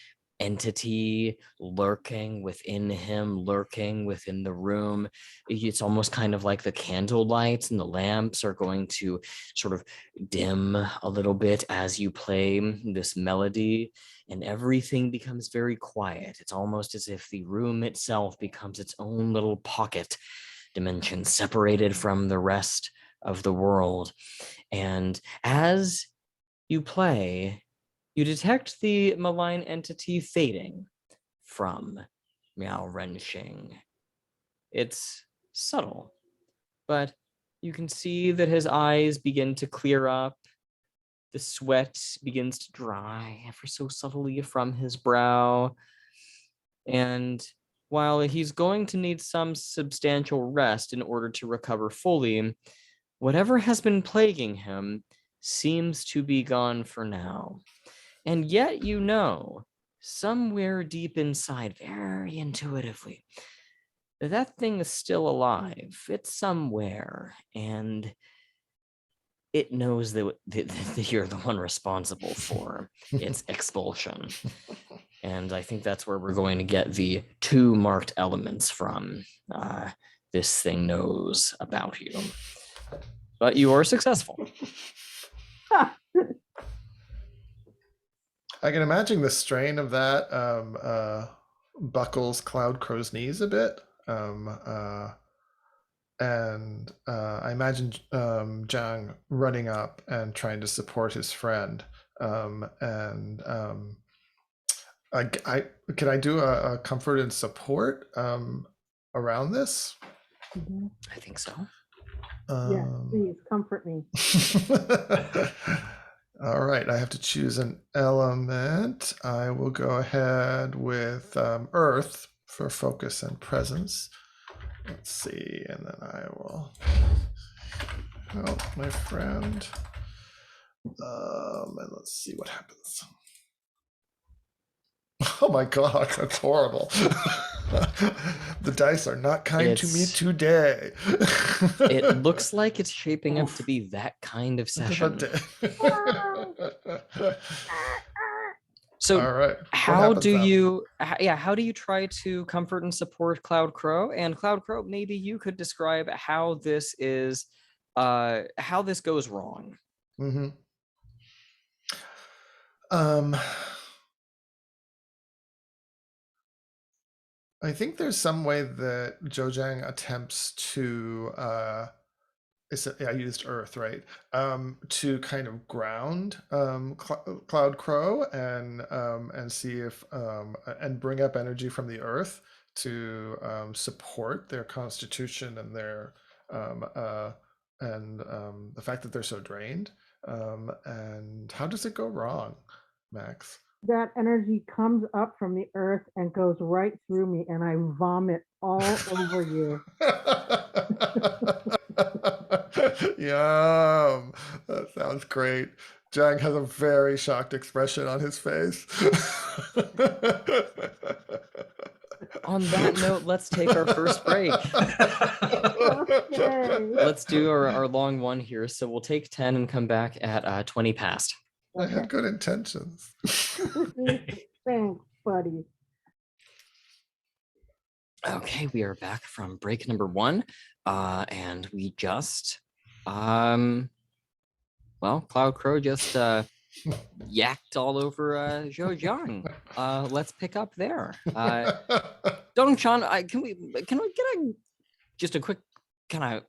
entity lurking within him, lurking within the room. It's almost kind of like the candle lights and the lamps are going to sort of dim a little bit as you play this melody, and everything becomes very quiet. It's almost as if the room itself becomes its own little pocket dimension, separated from the rest of the world. And as you play, you detect the malign entity fading from Miao Renshing. It's subtle, but you can see that his eyes begin to clear up. The sweat begins to dry ever so subtly from his brow. And while he's going to need some substantial rest in order to recover fully, whatever has been plaguing him seems to be gone for now. And yet, you know, somewhere deep inside, very intuitively, that thing is still alive. It's somewhere, and it knows that you're the one responsible for its expulsion. And I think that's where we're going to get the 2 marked elements from. This thing knows about you. But you are successful. I can imagine the strain of that buckles Cloud Crow's knees a bit. And I imagine Jiang running up and trying to support his friend. Could I do a comfort and support around this? Mhm. I think so. Yeah, please comfort me. All right, I have to choose an element. I will go ahead with Earth for focus and presence. Let's see, and then I will help my friend. And let's see what happens. Oh my god, that's horrible. The dice are not kind to me today. It looks like it's shaping up to be that kind of session. So all right. how do you try to comfort and support Cloud Crow? And Cloud Crow, maybe you could describe how this is how this goes wrong. Mm-hmm. I think there's some way that Zhou Jiang attempts to I used Earth, right? To kind of ground Cloud Crow and see if and bring up energy from the Earth to support their constitution and their the fact that they're so drained. And how does it go wrong, Max? That energy comes up from the earth and goes right through me, and I vomit all over you. Yum. That sounds great. Jiang has a very shocked expression on his face. On that note, let's take our first break. Okay. Let's do our long one here. So we'll take 10 and come back at 20 past. I had good intentions. Thanks, buddy. Okay, we are back from break number 1. And we just, Cloud Crow just yacked all over Zhou Jiang. Let's pick up there. Dongshan, can we get just a quick kind of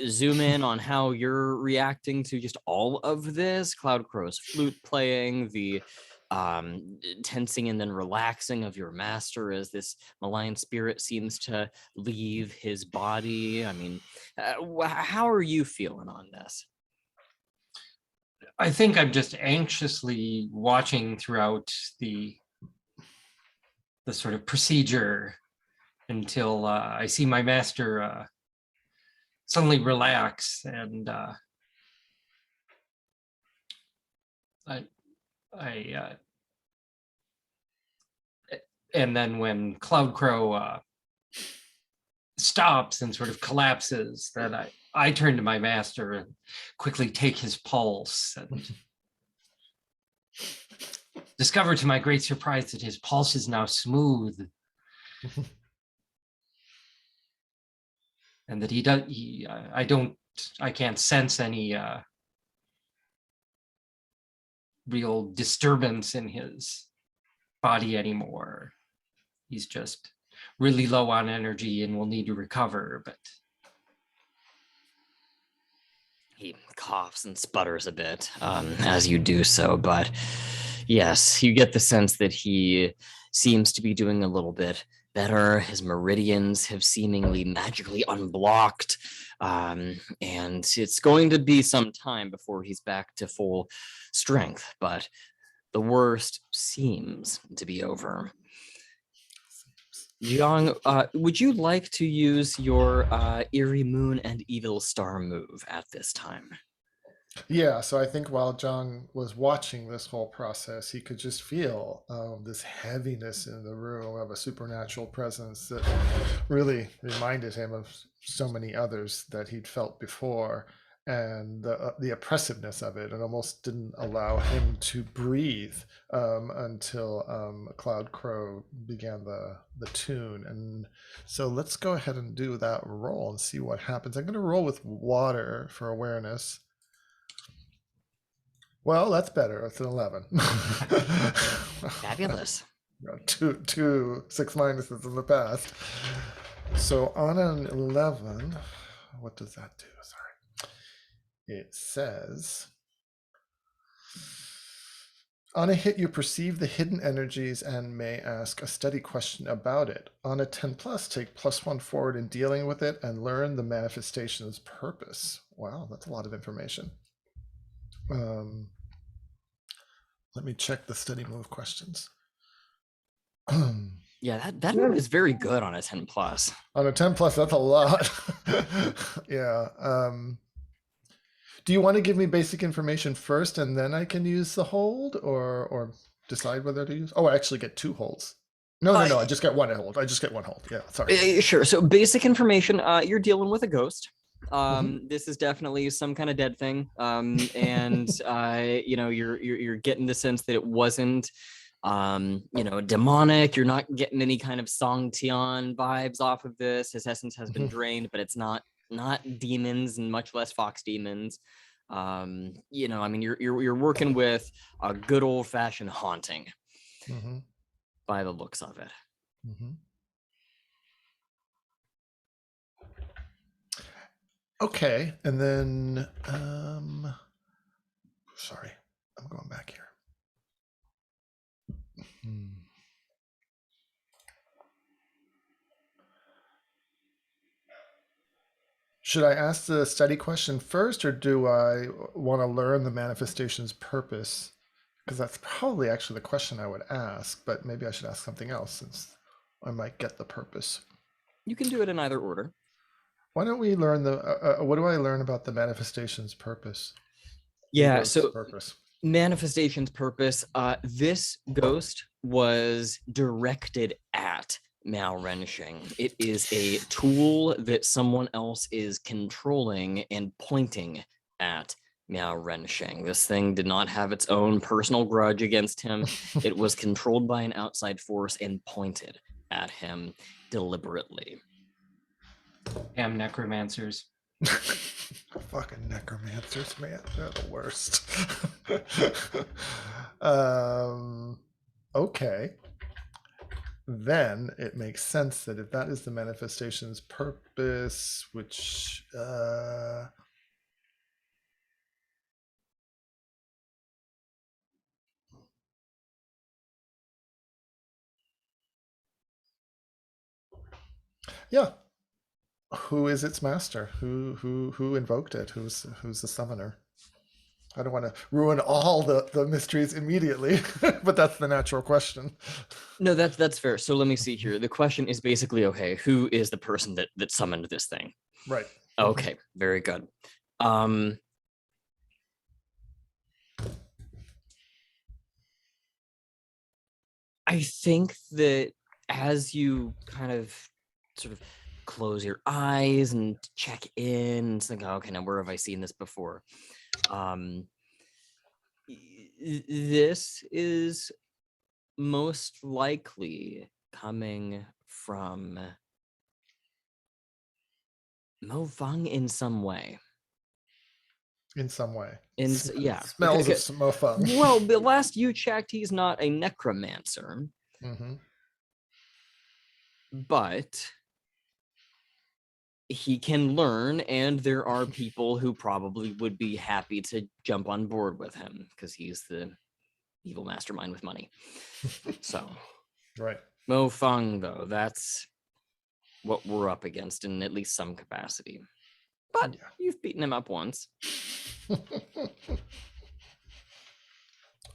zoom in on how you're reacting to just all of this? Cloud Crow's flute playing, the tensing and then relaxing of your master as this malign spirit seems to leave his body. I mean, how are you feeling on this? I think I'm just anxiously watching throughout the sort of procedure until I see my master suddenly relax, and and then when Cloud Crow stops and sort of collapses, then I turn to my master and quickly take his pulse and discover to my great surprise that his pulse is now smooth. And that I can't sense any real disturbance in his body anymore. He's just really low on energy and will need to recover, but he coughs and sputters a bit as you do so, but yes, you get the sense that he seems to be doing a little bit better. His meridians have seemingly magically unblocked, and it's going to be some time before he's back to full strength, but the worst seems to be over. Jiang, would you like to use your Eerie Moon and Evil Star move at this time? Yeah, so I think while John was watching this whole process, he could just feel this heaviness in the room of a supernatural presence that really reminded him of so many others that he'd felt before, and the oppressiveness of it, and almost didn't allow him to breathe until Cloud Crow began the tune. And so let's go ahead and do that roll and see what happens. I'm going to roll with water for awareness. Well, that's better. It's an 11. Fabulous. Two 6 minuses in the past. So on an 11, what does that do? Sorry. It says, on a hit, you perceive the hidden energies and may ask a steady question about it. On a 10 plus, take +1 forward in dealing with it and learn the manifestation's purpose. Wow, that's a lot of information. Let me check the study move questions. Yeah, that move is very good on a 10 plus. On a 10 plus, that's a lot. Yeah. Do you want to give me basic information first and then I can use the hold, or decide whether to use? Oh, I actually get 2 holds. No, I just get 1 hold. I just get 1 hold. Yeah, sorry. Sure. So basic information, you're dealing with a ghost. This is definitely some kind of dead thing, and you're getting the sense that it wasn't demonic. You're not getting any kind of Song Tian vibes off of this. His essence has been drained, but it's not demons, and much less fox demons. You're working with a good old-fashioned haunting by the looks of it. Okay, and then sorry, I'm going back here. Should I ask the study question first, or do I want to learn the manifestation's purpose? Because that's probably actually the question I would ask, but maybe I should ask something else since I might get the purpose. You can do it in either order. Why don't we learn what do I learn about the manifestation's purpose? Yeah, Ghost's so purpose. manifestation's purpose, this ghost was directed at Mao Renshing. It is a tool that someone else is controlling and pointing at Mao Renshing. This thing did not have its own personal grudge against him. It was controlled by an outside force and pointed at him deliberately. Damn necromancers. Fucking necromancers, man. They're the worst. Okay. Then it makes sense that if that is the manifestation's purpose, which yeah. Who is its master? Who invoked it? Who's the summoner? I don't want to ruin all the mysteries immediately, but that's the natural question. No, that's fair. So let me see here. The question is basically, okay, who is the person that summoned this thing? Right. Okay, very good. I think that as you kind of sort of close your eyes and check in, and think, okay, now where have I seen this before? This is most likely coming from Mo Fang in some way. In some way. Yeah. Smells Okay. of some mofang. Well, the last you checked, he's not a necromancer. Mm-hmm. But he can learn, and there are people who probably would be happy to jump on board with him because he's the evil mastermind with money. So, Right. Mo Fang, though, that's what we're up against in at least some capacity. But Yeah. you've beaten him up once.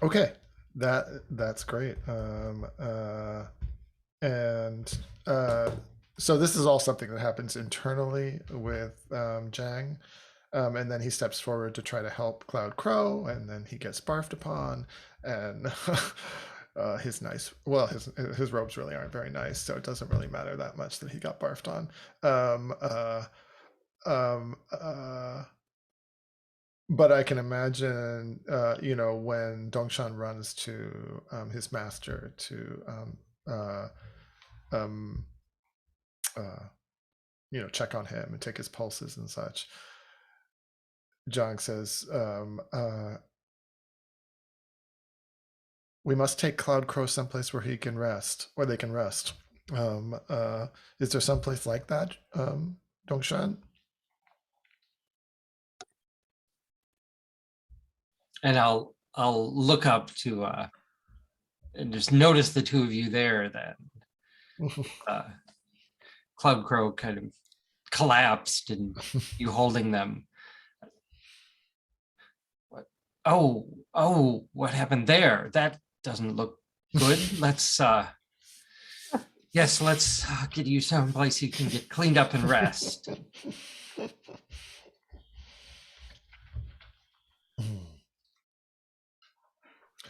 Okay, that's great. So this is all something that happens internally with Jiang, and then he steps forward to try to help Cloud Crow, and then he gets barfed upon, and his robes really aren't very nice, so it doesn't really matter that much that he got barfed on. But I can imagine, when Dongshan runs to his master to, check on him and take his pulses and such. Jiang says, "We must take Cloud Crow someplace where he can rest, where they can rest. Is there someplace like that, Dongshan?" And I'll look up to and just notice the two of you there. Then Cloud Crow kind of collapsed, and you holding them. What? Oh, what happened there? That doesn't look good. Let's get you someplace you can get cleaned up and rest.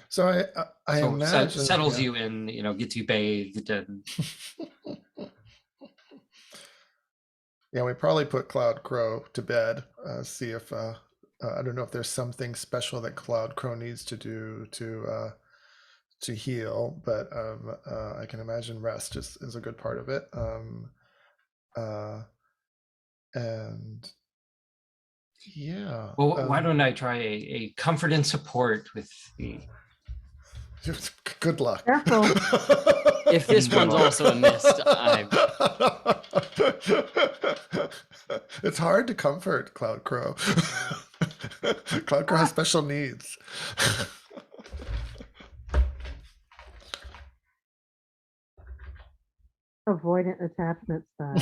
So I imagine settles you in, gets you bathed and yeah, we probably put Cloud Crow to bed. See if I don't know if there's something special that Cloud Crow needs to do to heal, but I can imagine rest is a good part of it. And yeah. Well, why don't I try a comfort and support with the... Good luck. Careful. If this one's also a mist, It's hard to comfort Cloud Crow. Cloud Crow has special needs. Avoidant attachment style.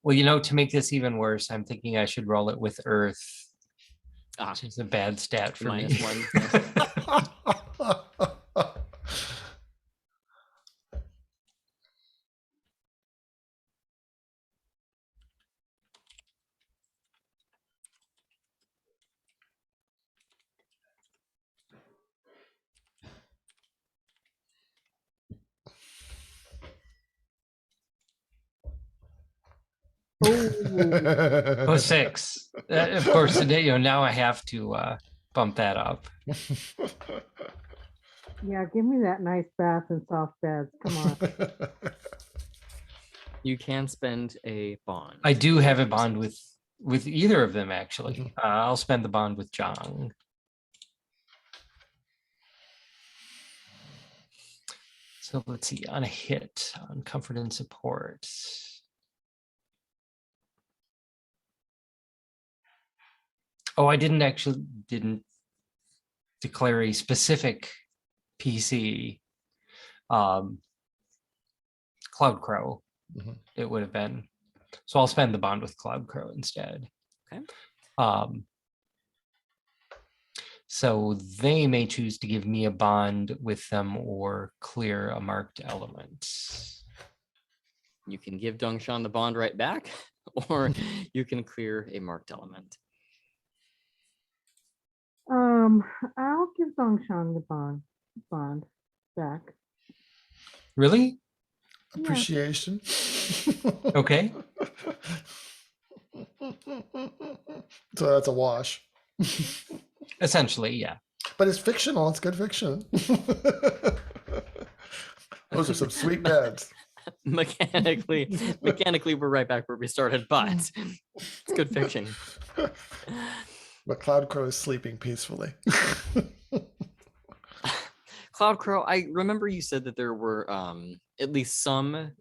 Well, to make this even worse, I'm thinking I should roll it with Earth. Which is a bad stat for me. -1. Oh, 6. Of course, now I have to bump that up. Yeah, give me that nice bath and soft beds. Come on. You can spend a bond. I do have a bond with either of them, actually. I'll spend the bond with Jiang. So let's see, on a hit, on comfort and support. Oh, I didn't declare a specific PC. Cloud Crow, it would have been. So I'll spend the bond with Cloud Crow instead. Okay. So they may choose to give me a bond with them or clear a marked element. You can give Dongshan the bond right back, or you can clear a marked element. I'll give Dongshan the bond back. Really? Appreciation. Okay. So that's a wash. Essentially, yeah. But it's fictional. It's good fiction. Those are some sweet beds. Mechanically, we're right back where we started, but it's good fiction. But Cloud Crow is sleeping peacefully. Cloud Crow, I remember you said that there were at least some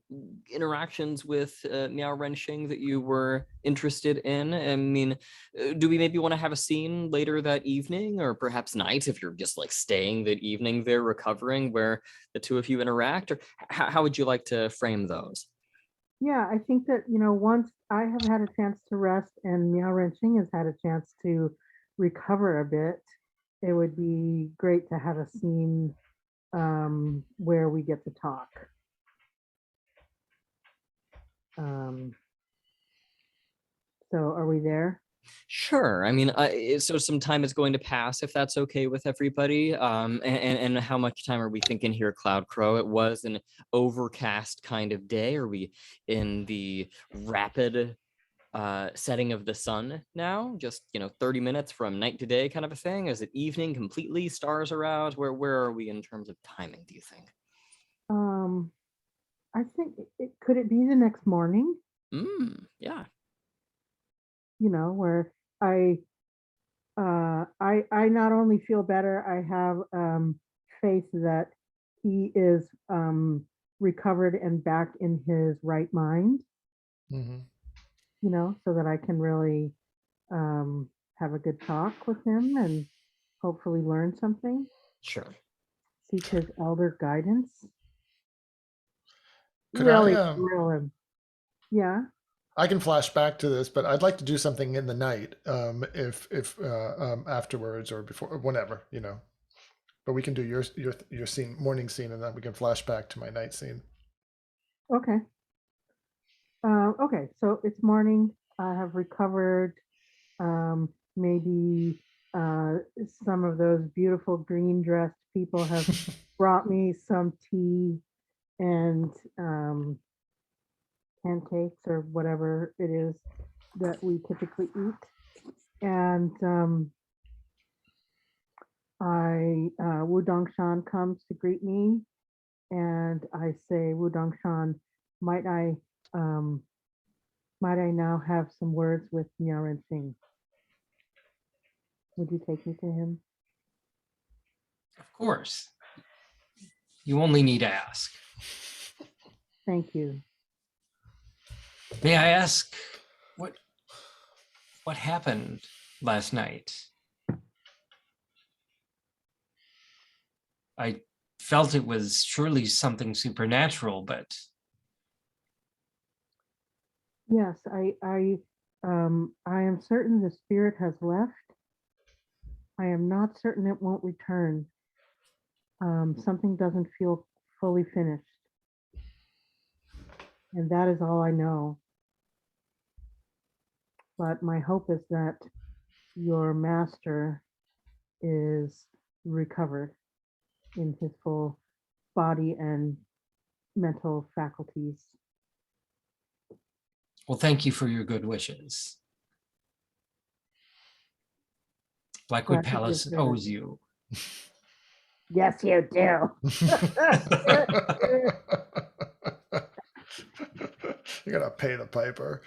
interactions with Miao Renxing that you were interested in. I mean, do we maybe want to have a scene later that evening, or perhaps night, if you're just like staying that evening there recovering, where the two of you interact, or how would you like to frame those? Yeah, I think that, once I have had a chance to rest and Miao Renxing has had a chance to recover a bit, it would be great to have a scene where we get to talk. So are we there? Sure. I mean, so some time is going to pass, if that's okay with everybody. And how much time are we thinking here, Cloud Crow? It was an overcast kind of day. Are we in the rapid setting of the sun now? Just 30 minutes from night to day kind of a thing? Is it evening completely? Stars are out? Where are we in terms of timing, do you think? I think could it be the next morning? Yeah. Where I not only feel better, I have faith that he is recovered and back in his right mind. So that I can really have a good talk with him and hopefully learn something. Sure. Seek his elder guidance. Could really I, drill him. Yeah. I can flash back to this, but I'd like to do something in the night, if afterwards or before, or whenever, But we can do your scene, morning scene, and then we can flash back to my night scene. Okay. Okay, so it's morning. I have recovered. Maybe some of those beautiful green dressed people have brought me some tea and pancakes or whatever it is that we typically eat. And Wu Dongshan comes to greet me, and I say, Wu Dongshan, might I now have some words with Miao Renxing? Would you take me to him? Of course. You only need to ask. Thank you. May I ask what happened last night? I felt it was surely something supernatural, but Yes, I am certain the spirit has left. I am not certain it won't return. Something doesn't feel fully finished. And that is all I know. But my hope is that your master is recovered in his full body and mental faculties. Well, thank you for your good wishes. Blackwood Glad to hear Palace that. owes you. Yes, you do. You gotta pay the piper.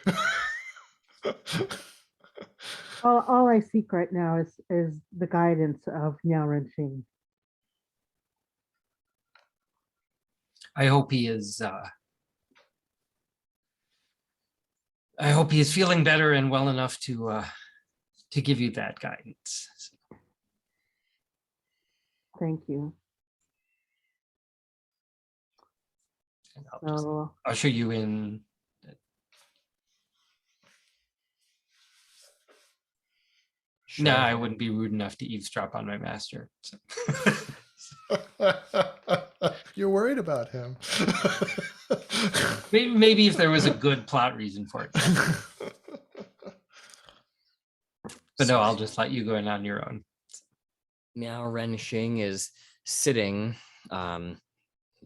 All I seek right now is the guidance of Miao Renxing. I hope he is feeling better and well enough to give you that guidance. Thank you. And I'll So usher you in. No, I wouldn't be rude enough to eavesdrop on my master. So. You're worried about him. Maybe if there was a good plot reason for it. But no, I'll just let you go in on your own. Miao Renxing is sitting,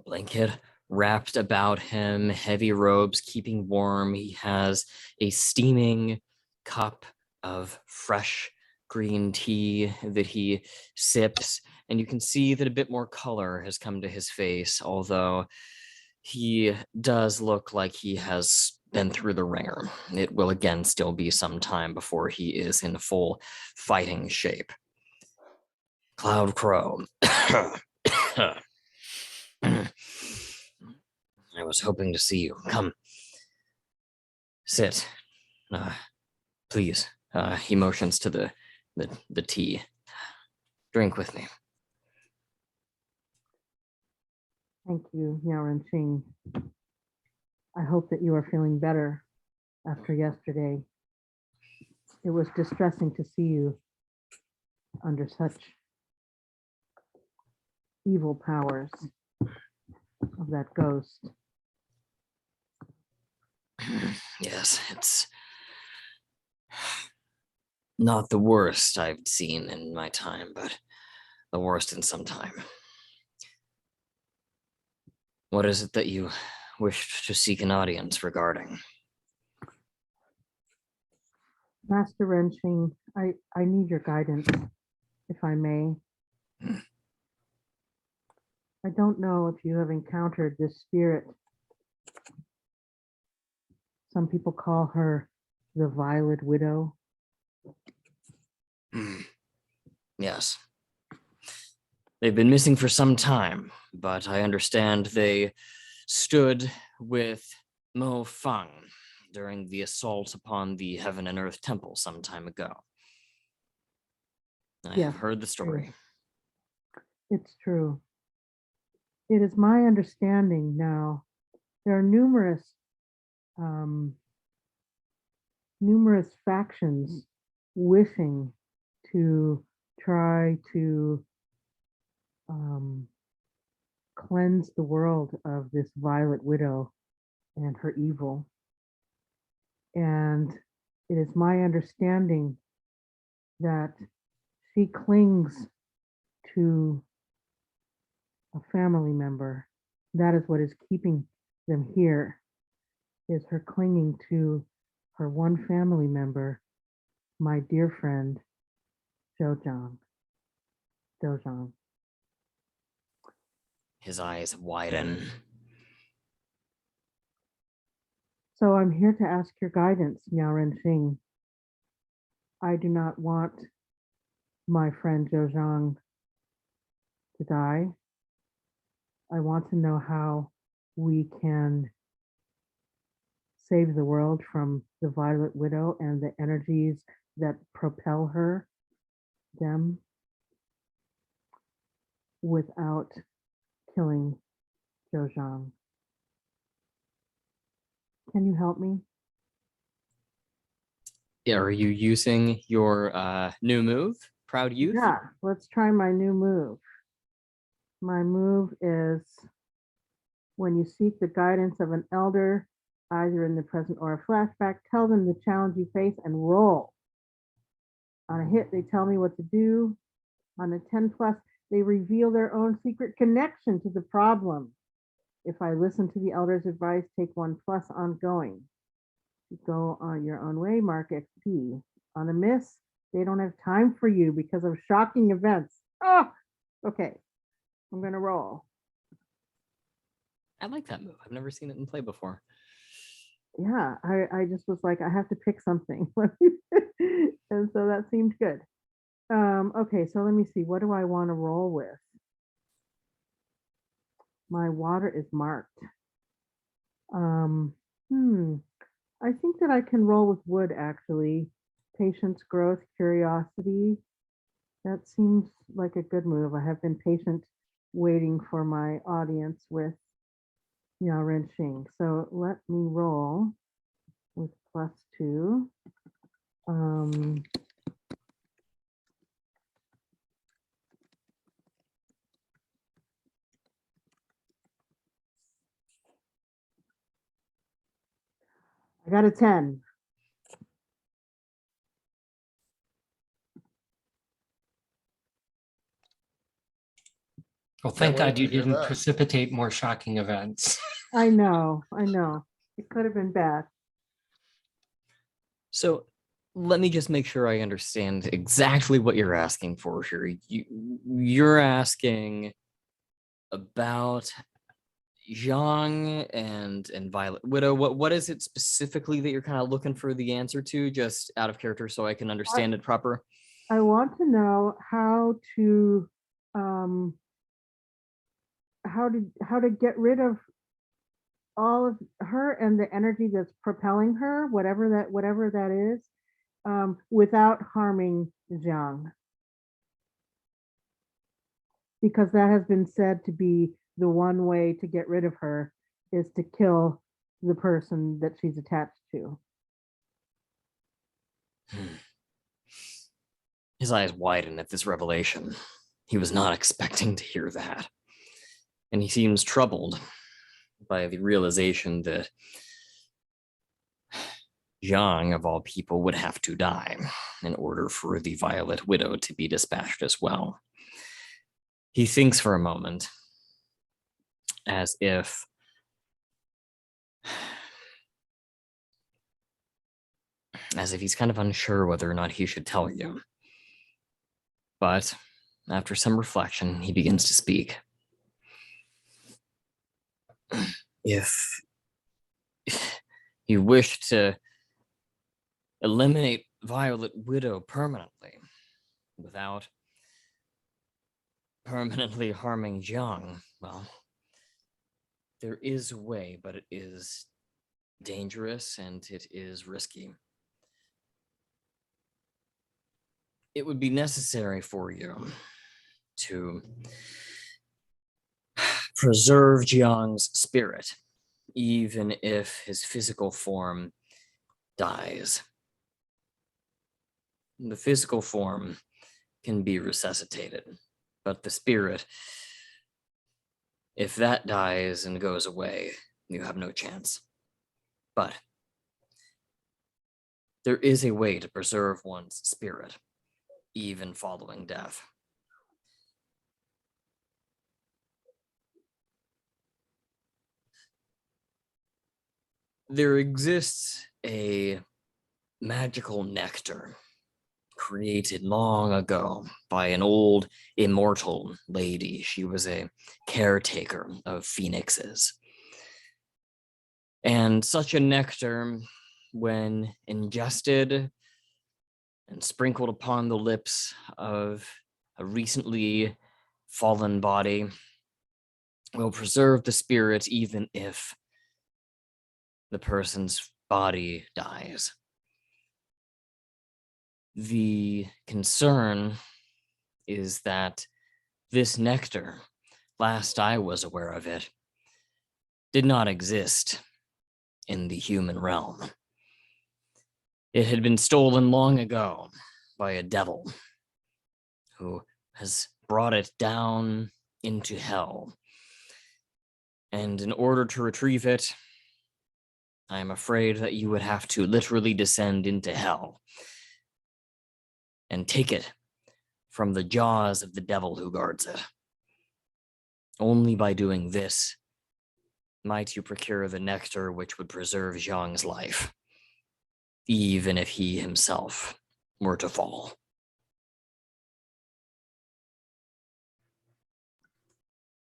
blanket wrapped about him, heavy robes keeping warm. He has a steaming cup of fresh green tea that he sips, and you can see that a bit more color has come to his face, although he does look like he has been through the ringer. It will again still be some time before he is in full fighting shape. Cloud Crow. I was hoping to see you. Come. Sit. Please. He motions to the tea. Drink with me. thank you, Miao Renxing. I hope that you are feeling better after yesterday. It was distressing to see you under such evil powers of that ghost. Yes, it's not the worst I've seen in my time, but the worst in some time. What is it that you wished to seek an audience regarding? Master Renxing, I need your guidance, if I may. I don't know if you have encountered this spirit. Some people call her the Violet Widow. Yes. They've been missing for some time, but I understand they stood with Mo Fang during the assault upon the Heaven and Earth Temple some time ago. I Yes, have heard the story. It's true. It is my understanding now, there are numerous factions wishing to try to cleanse the world of this Violet Widow and her evil. And it is my understanding that she clings to a family member. That is what is keeping them here, is her clinging to her one family member, my dear friend, Zhou Jiang. Zhou Jiang. His eyes widen. So I'm here to ask your guidance, Miao Renxing. I do not want my friend Zhou Jiang to die. I want to know how we can save the world from the Violet Widow and the energies that propel them, without killing Zhou Jiang. Can you help me? Yeah, are you using your new move, Proud Youth? Yeah, let's try my new move. My move is when you seek the guidance of an elder, either in the present or a flashback, tell them the challenge you face and roll. On a hit, they tell me what to do. On a 10+, they reveal their own secret connection to the problem. If I listen to the elder's advice, take 1+ ongoing. Go on your own way, mark XP. On a miss, they don't have time for you because of shocking events. Oh, okay. I'm going to roll. I like that move. I've never seen it in play before. Yeah, I just was like, I have to pick something. And so that seemed good. Okay, so let me see. What do I want to roll with? My water is marked. I think that I can roll with wood actually. Patience, growth, curiosity. That seems like a good move. I have been patient waiting for my audience with Yao Renxing. So let me roll with +2. I got a 10. Well, thank Can't wait God to you hear didn't that. precipitate more shocking events. I know. It could have been bad. So let me just make sure I understand exactly what you're asking for here. You're asking about Zhang and Violet Widow. What is it specifically that you're kind of looking for the answer to, just out of character, so I can understand it proper? I want to know how to how to get rid of all of her and the energy that's propelling her, whatever that is, without harming Jiang. Because that has been said to be the one way to get rid of her is to kill the person that she's attached to. His eyes widen at this revelation. He was not expecting to hear that. And he seems troubled by the realization that Jiang, of all people, would have to die in order for the Violet Widow to be dispatched as well. He thinks for a moment, as if he's kind of unsure whether or not he should tell you. But after some reflection, he begins to speak. If you wish to eliminate Violet Widow permanently without permanently harming Jiang, well, there is a way, but it is dangerous and it is risky. It would be necessary for you to preserve Jiang's spirit, even if his physical form dies. The physical form can be resuscitated, but the spirit, if that dies and goes away, you have no chance. But there is a way to preserve one's spirit, even following death. There exists a magical nectar created long ago by an old immortal lady. She was a caretaker of phoenixes. And such a nectar, when ingested and sprinkled upon the lips of a recently fallen body, will preserve the spirit even if the person's body dies. The concern is that this nectar, last I was aware of it, did not exist in the human realm. It had been stolen long ago by a devil who has brought it down into hell. And in order to retrieve it, I am afraid that you would have to literally descend into hell and take it from the jaws of the devil who guards it. Only by doing this might you procure the nectar which would preserve Zhang's life. even if he himself were to fall.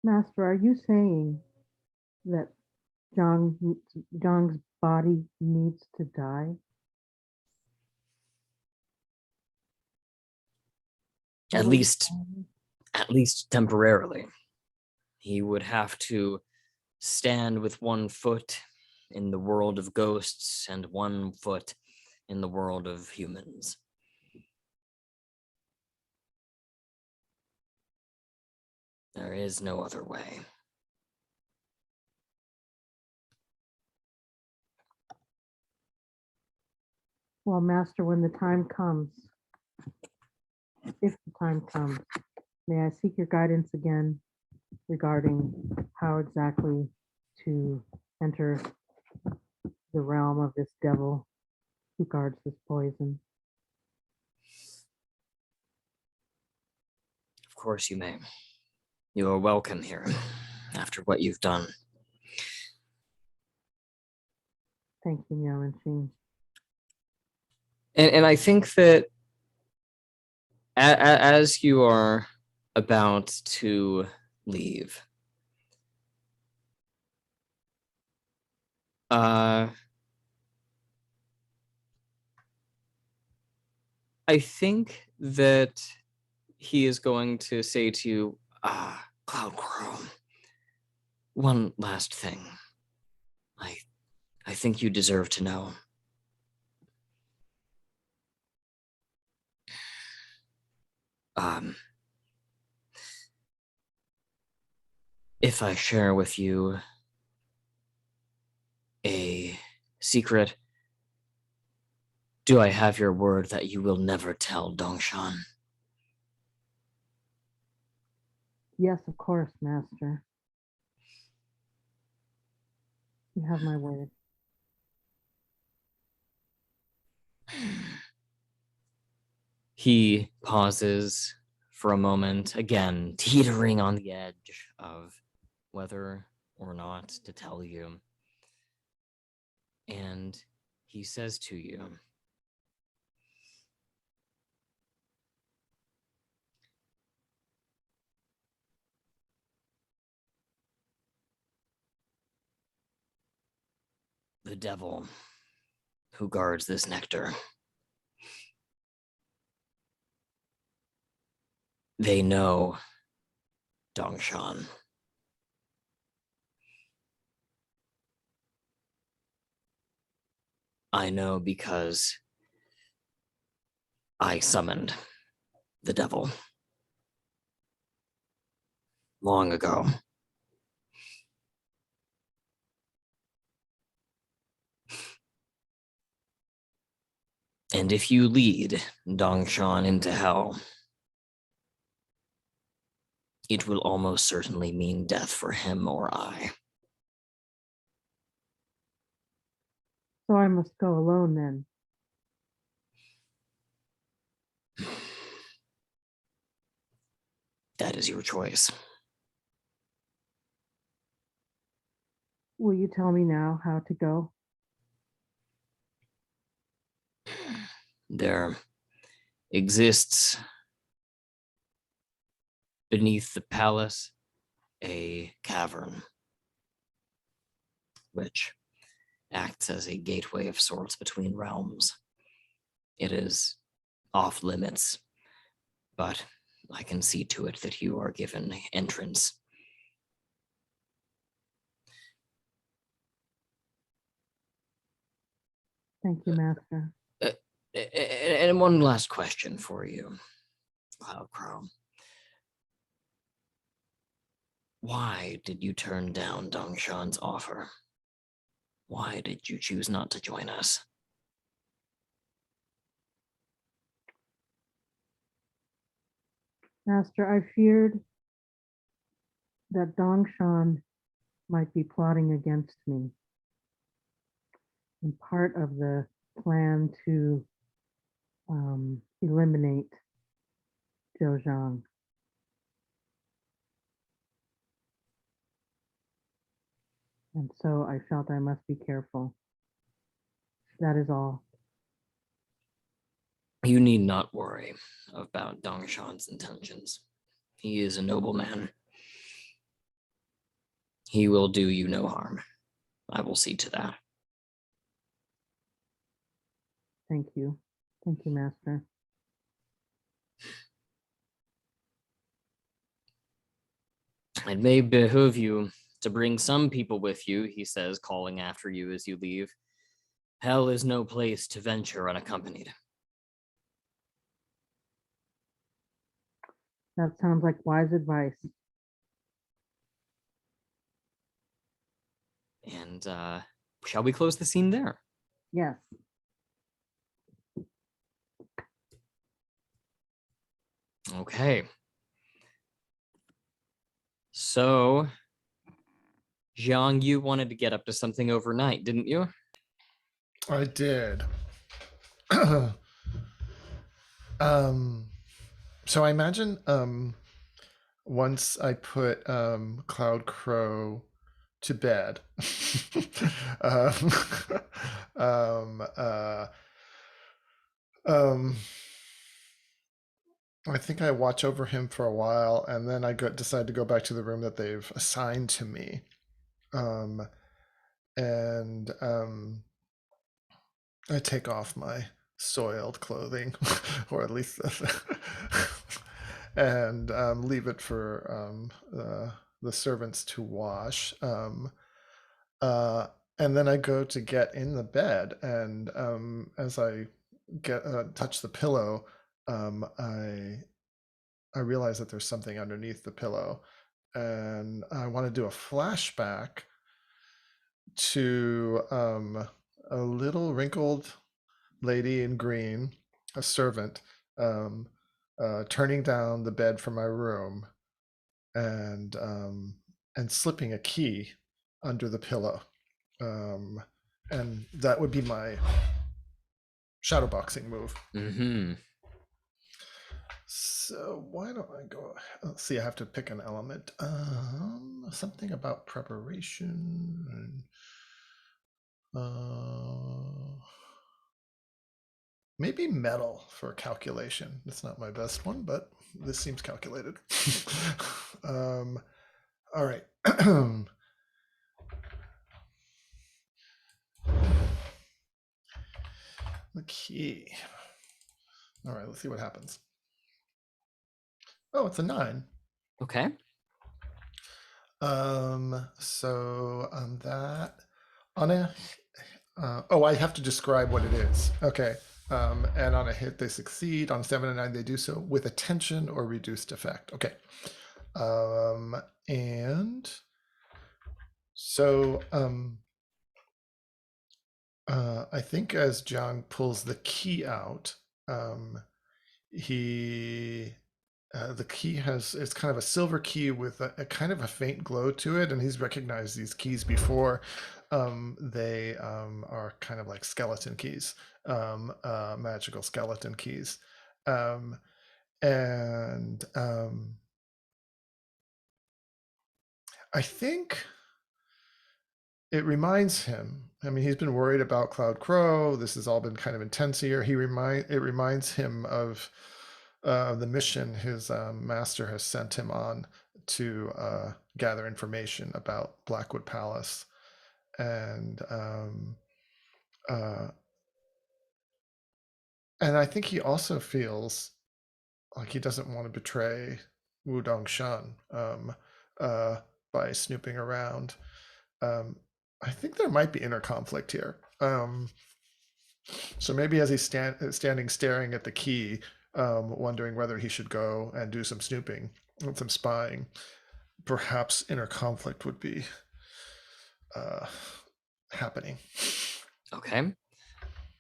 Master, are you saying that Zhang's body needs to die? At least temporarily. He would have to stand with one foot in the world of ghosts and one foot in the world of humans. There is no other way. Well, Master, when the time comes, if the time comes, may I seek your guidance again regarding how exactly to enter the realm of this devil who guards this poison? Of course you may. You are welcome here after what you've done. Thank you, Miao. And I think that as you are about to leave, I think that he is going to say to you, Cloud Crow, one last thing. I think you deserve to know. If I share with you a secret, do I have your word that you will never tell Dongshan? Yes, of course, Master. You have my word. He pauses for a moment, again, teetering on the edge of whether or not to tell you. And he says to you, the devil who guards this nectar, they know Dongshan. I know because I summoned the devil long ago. And if you lead Dongshan into hell, it will almost certainly mean death for him or I. So I must go alone then. That is your choice. Will you tell me now how to go? There exists beneath the palace a cavern, which acts as a gateway of sorts between realms. It is off limits, but I can see to it that you are given entrance. Thank you, Master. And one last question for you, Cloud Crow. Why did you turn down Dongshan's offer? Why did you choose not to join us? Master, I feared that Dongshan might be plotting against me. And part of the plan to eliminate Zhou Jiang. And so I felt I must be careful. That is all. You need not worry about Dongshan's intentions. He is a noble man. He will do you no harm. I will see to that. Thank you. Thank you, Master. It may behoove you to bring some people with you, he says, calling after you as you leave. Hell is no place to venture unaccompanied. That sounds like wise advice. And shall we close the scene there? Yes. Okay. So, Jiang, you wanted to get up to something overnight, didn't you? I did. So I imagine once I put Cloud Crow to bed, um, um, uh, um, I think I watch over him for a while, and then I decide to go back to the room that they've assigned to me, and I take off my soiled clothing, or at least, and leave it for the servants to wash. And then I go to get in the bed, and as I touch the pillow, I realize that there's something underneath the pillow, and I want to do a flashback to a little wrinkled lady in green, a servant, turning down the bed from my room and slipping a key under the pillow. And that would be my shadowboxing move. Mm-hmm. So why don't I go? Let's see. I have to pick an element. Something about preparation. Maybe metal for calculation. It's not my best one, but this seems calculated. All right. The key. All right, let's see what happens. Oh, it's a 9. Okay. So that on a I have to describe what it is. Okay. And on a hit they succeed. On 7 and 9 they do so with attention or reduced effect. Okay. And so I think as Jiang pulls the key out, the key it's kind of a silver key with a kind of a faint glow to it, and he's recognized these keys before. They are kind of like skeleton keys, magical skeleton keys. And I think it reminds him. I mean, he's been worried about Cloud Crow. This has all been kind of intense here. It reminds him of the mission his master has sent him on to gather information about Blackwood Palace, and I think he also feels like he doesn't want to betray Wu Dongshan by snooping around. I think there might be inner conflict here. So maybe as he's standing staring at the key, wondering whether he should go and do some snooping, some spying, perhaps inner conflict would be happening. Okay.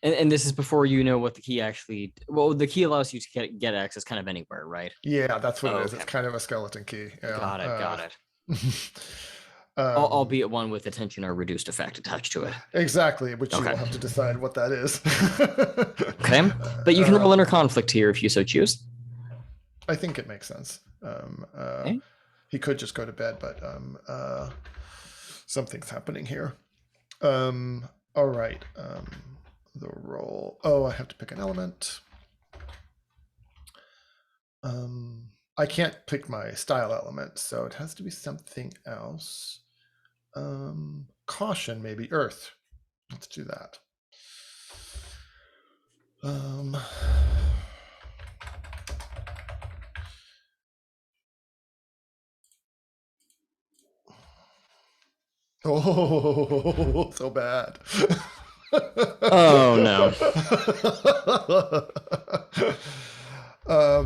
And this is before you know what the key actually. Well, the key allows you to get access kind of anywhere, right? Yeah, that's what it is. Okay. It's kind of a skeleton key. Yeah. Got it. Albeit one with attention or reduced effect attached to it. Exactly, which you Okay. will have to decide what that is. Okay, but you can roll inner conflict here if you so choose. I think it makes sense. Okay. He could just go to bed, but something's happening here. All right. The roll. Oh, I have to pick an element. I can't pick my style element, so it has to be something else. Caution, maybe earth. Let's do that. Oh, so bad. Oh no.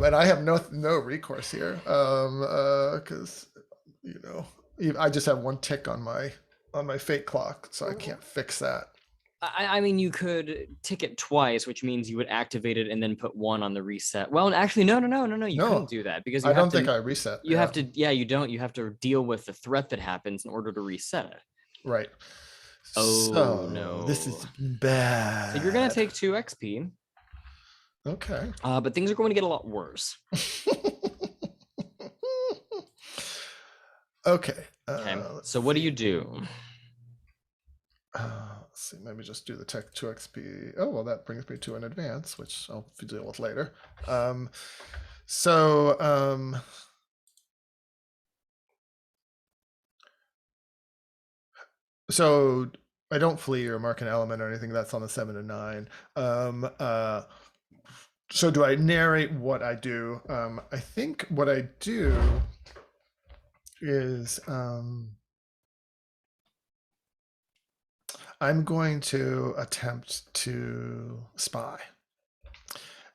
And I have no recourse here, because I just have one tick on my fate clock, so I can't fix that. I mean, you could tick it twice, which means you would activate it and then put 1 on the reset. Well, actually, no. You No, couldn't do that because I don't think I reset. You have to. Yeah, you don't. You have to deal with the threat that happens in order to reset it. Right. Oh So, no, this is bad. So you're gonna take 2 XP. Okay. But things are going to get a lot worse. Okay. Okay. So what do you do? Let's see. Maybe just do the tech 2 XP. Oh well, that brings me to an advance, which I'll deal with later. So I don't flee or mark an element or anything. That's on the 7 and 9. So do I narrate what I do? I think what I do is I'm going to attempt to spy.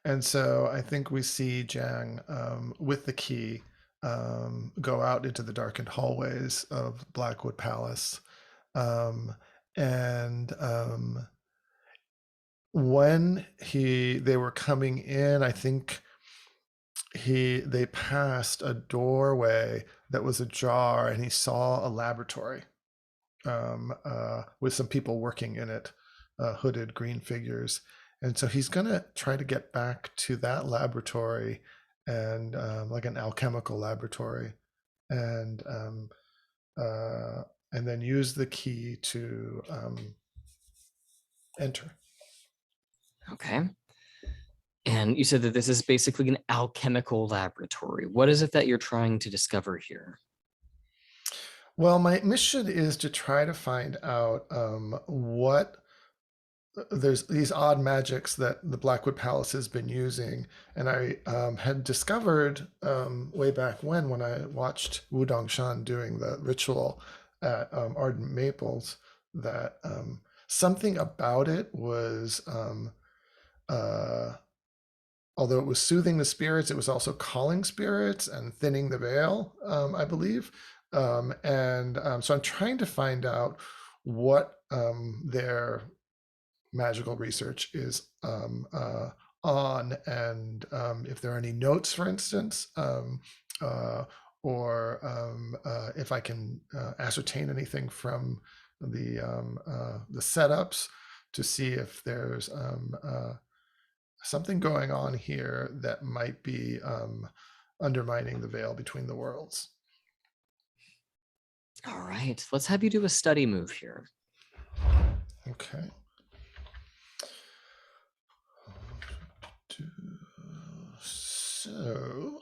And so I think we see Jiang with the key go out into the darkened hallways of Blackwood Palace. When they were coming in, I think they passed a doorway that was ajar, and he saw a laboratory with some people working in it, hooded green figures. And so he's gonna try to get back to that laboratory, and like an alchemical laboratory, and then use the key to enter. Okay. And you said that this is basically an alchemical laboratory. What is it that you're trying to discover here? Well, my mission is to try to find out what there's these odd magics that the Blackwood Palace has been using, and I had discovered way back when I watched Dongshan doing the ritual at Ardent Maples that something about it was although it was soothing the spirits, it was also calling spirits and thinning the veil, I believe. So I'm trying to find out what their magical research is on, and if there are any notes, for instance, or if I can ascertain anything from the setups to see if there's something going on here that might be undermining the veil between the worlds. All right, let's have you do a study move here. Okay. So,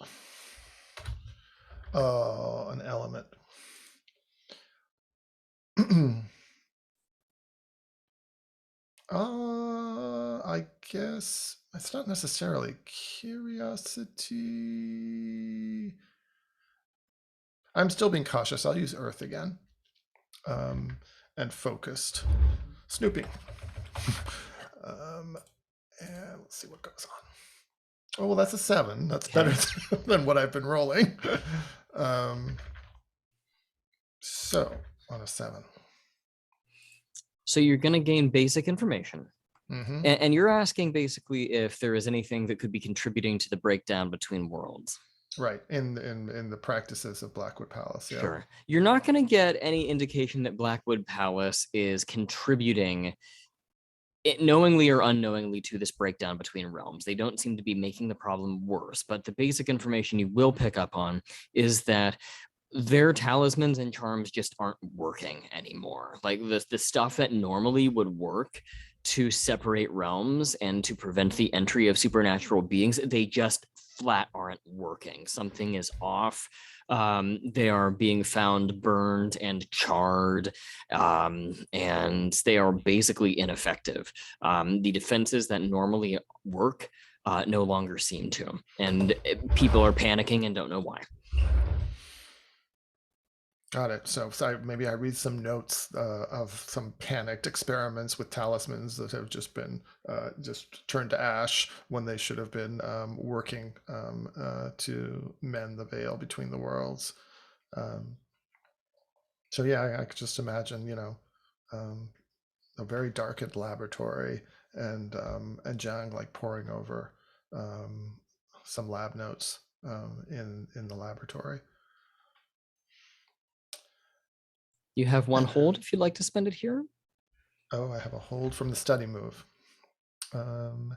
an element. I guess it's not necessarily curiosity. I'm still being cautious. I'll use earth again. And focused. Snooping. And let's see what goes on. Oh, well, that's a 7. That's better than what I've been rolling. So on a 7. So you're going to gain basic information. Mm-hmm. And you're asking basically if there is anything that could be contributing to the breakdown between worlds. Right, in the practices of Blackwood Palace. Yeah. Sure. You're not going to get any indication that Blackwood Palace is contributing knowingly or unknowingly to this breakdown between realms. They don't seem to be making the problem worse, but the basic information you will pick up on is that their talismans and charms just aren't working anymore. Like the stuff that normally would work to separate realms and to prevent the entry of supernatural beings, they just flat aren't working. Something is off. They are being found burned and charred, and they are basically ineffective. The defenses that normally work no longer seem to, and people are panicking and don't know why. Got it. So maybe I read some notes of some panicked experiments with talismans that have just been just turned to ash when they should have been working to mend the veil between the worlds. So yeah, I could just imagine, a very darkened laboratory and Jiang like poring over some lab notes in the laboratory. You have one hold if you'd like to spend it here. Oh, I have a hold from the study move. Um,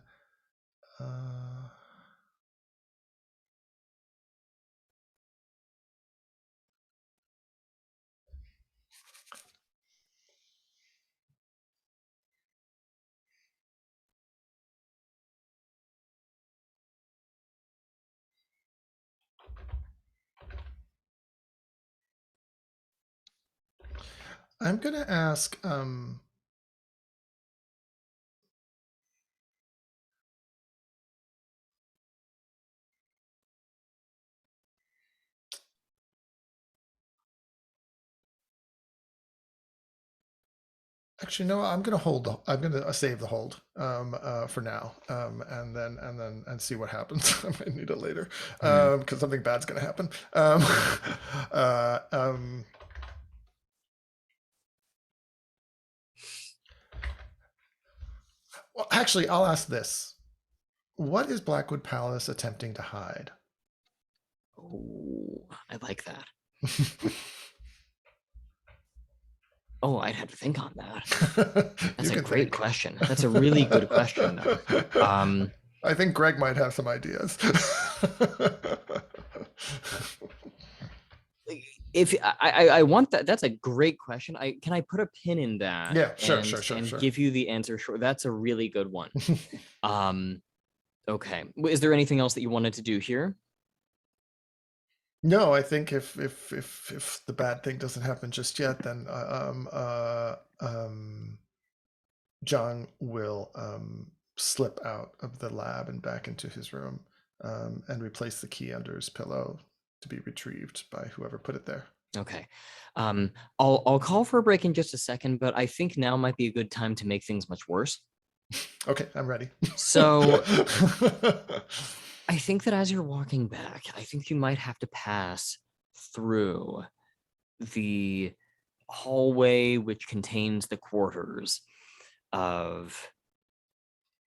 I'm going to ask. Actually, no. I'm going to hold. I'm going to save the hold for now, and see what happens. I might need it later because something bad's going to happen. Well, actually, I'll ask this: what is Blackwood Palace attempting to hide? Oh, I like that. Oh, I'd have to think on that. That's a great question. That's a really good question, though. I think Greg might have some ideas. If I want that, that's a great question. Can I put a pin in that? Yeah, sure, and sure. give you the answer. Sure, that's a really good one. Okay. Is there anything else that you wanted to do here? No, I think if the bad thing doesn't happen just yet, then John will slip out of the lab and back into his room and replace the key under his pillow to be retrieved by whoever put it there. Okay. I'll call for a break in just a second, but I think now might be a good time to make things much worse. Okay, I'm ready. So I think that as you're walking back, I think you might have to pass through the hallway which contains the quarters of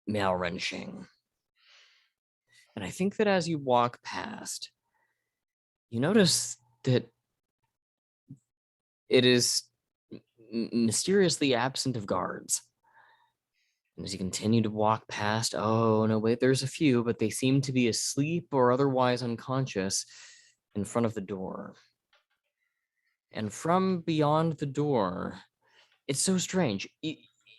Miao Renxing. And I think that as you walk past, you notice that it is mysteriously absent of guards. And as you continue to walk past, oh, no, wait, there's a few, but they seem to be asleep or otherwise unconscious in front of the door. And from beyond the door, it's so strange.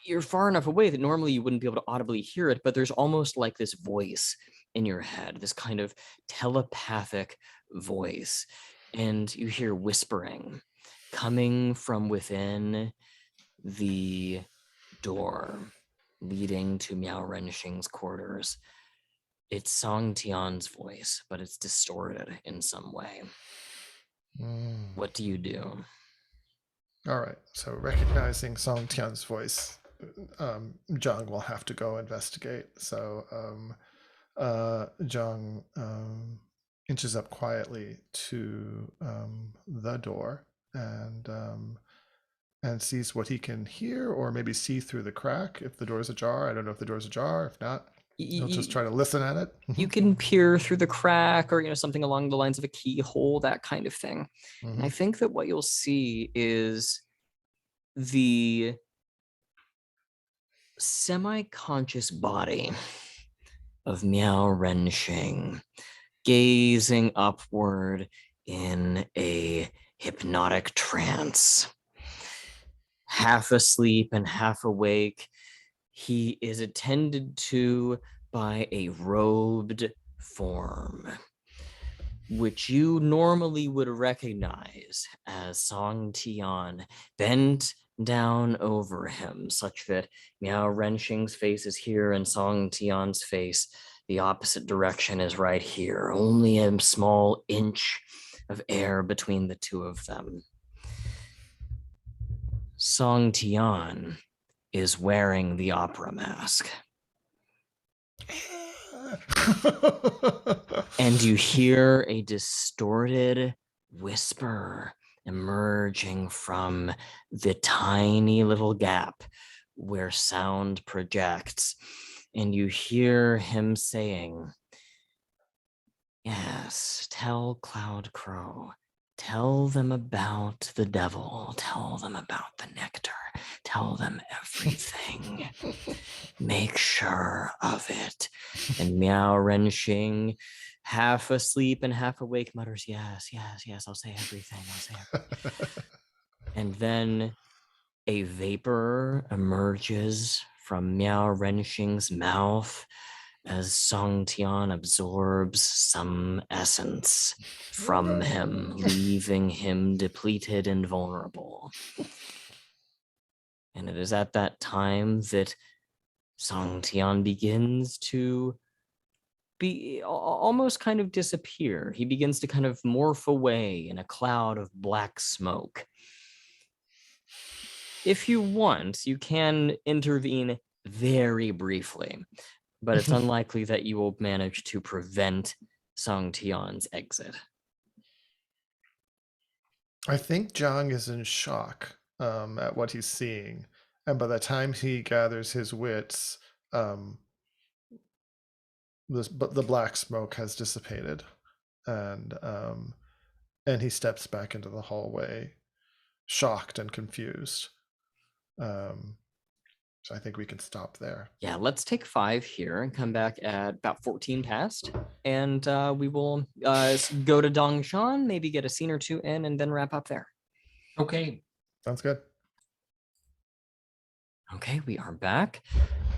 You're far enough away that normally you wouldn't be able to audibly hear it, but there's almost like this voice in your head, this kind of telepathic voice. And you hear whispering coming from within the door leading to Miao Renxing's quarters. It's Song Tian's voice, but it's distorted in some way. What do you do? All right. So recognizing Song Tian's voice, Zhang will have to go investigate. So Zhang inches up quietly to the door and sees what he can hear or maybe see through the crack if the door is ajar. I don't know if the door is ajar. If not, he'll just try to listen at it. You can peer through the crack or, something along the lines of a keyhole, that kind of thing. And I think that what you'll see is the semi-conscious body of Miao Renxing gazing upward in a hypnotic trance. Half asleep and half awake, he is attended to by a robed form, which you normally would recognize as Song Tian, bent down over him, such that Miao Renxing's face is here and Song Tian's face, the opposite direction, is right here. Only a small inch of air between the two of them. Song Tian is wearing the opera mask. And you hear a distorted whisper emerging from the tiny little gap where sound projects. And you hear him saying, "Yes, tell Cloud Crow. Tell them about the devil. Tell them about the nectar. Tell them everything. Make sure of it." And Miao Renxing, half asleep and half awake, mutters, "Yes, yes, yes, I'll say everything. I'll say everything." And then a vapor emerges from Miao Renxing's mouth as Song Tian absorbs some essence from him, leaving him depleted and vulnerable. And it is at that time that Song Tian begins to be almost kind of disappear. He begins to kind of morph away in a cloud of black smoke. If you want, you can intervene very briefly, but it's unlikely that you will manage to prevent Song Tian's exit. I think Jiang is in shock at what he's seeing, and by the time he gathers his wits, the black smoke has dissipated, and he steps back into the hallway, shocked and confused. So I think we can stop there. Yeah, let's take 5 here and come back at about 14 past. And we will go to Dongshan, maybe get a scene or two in, and then wrap up there. Okay. Sounds good. Okay, we are back.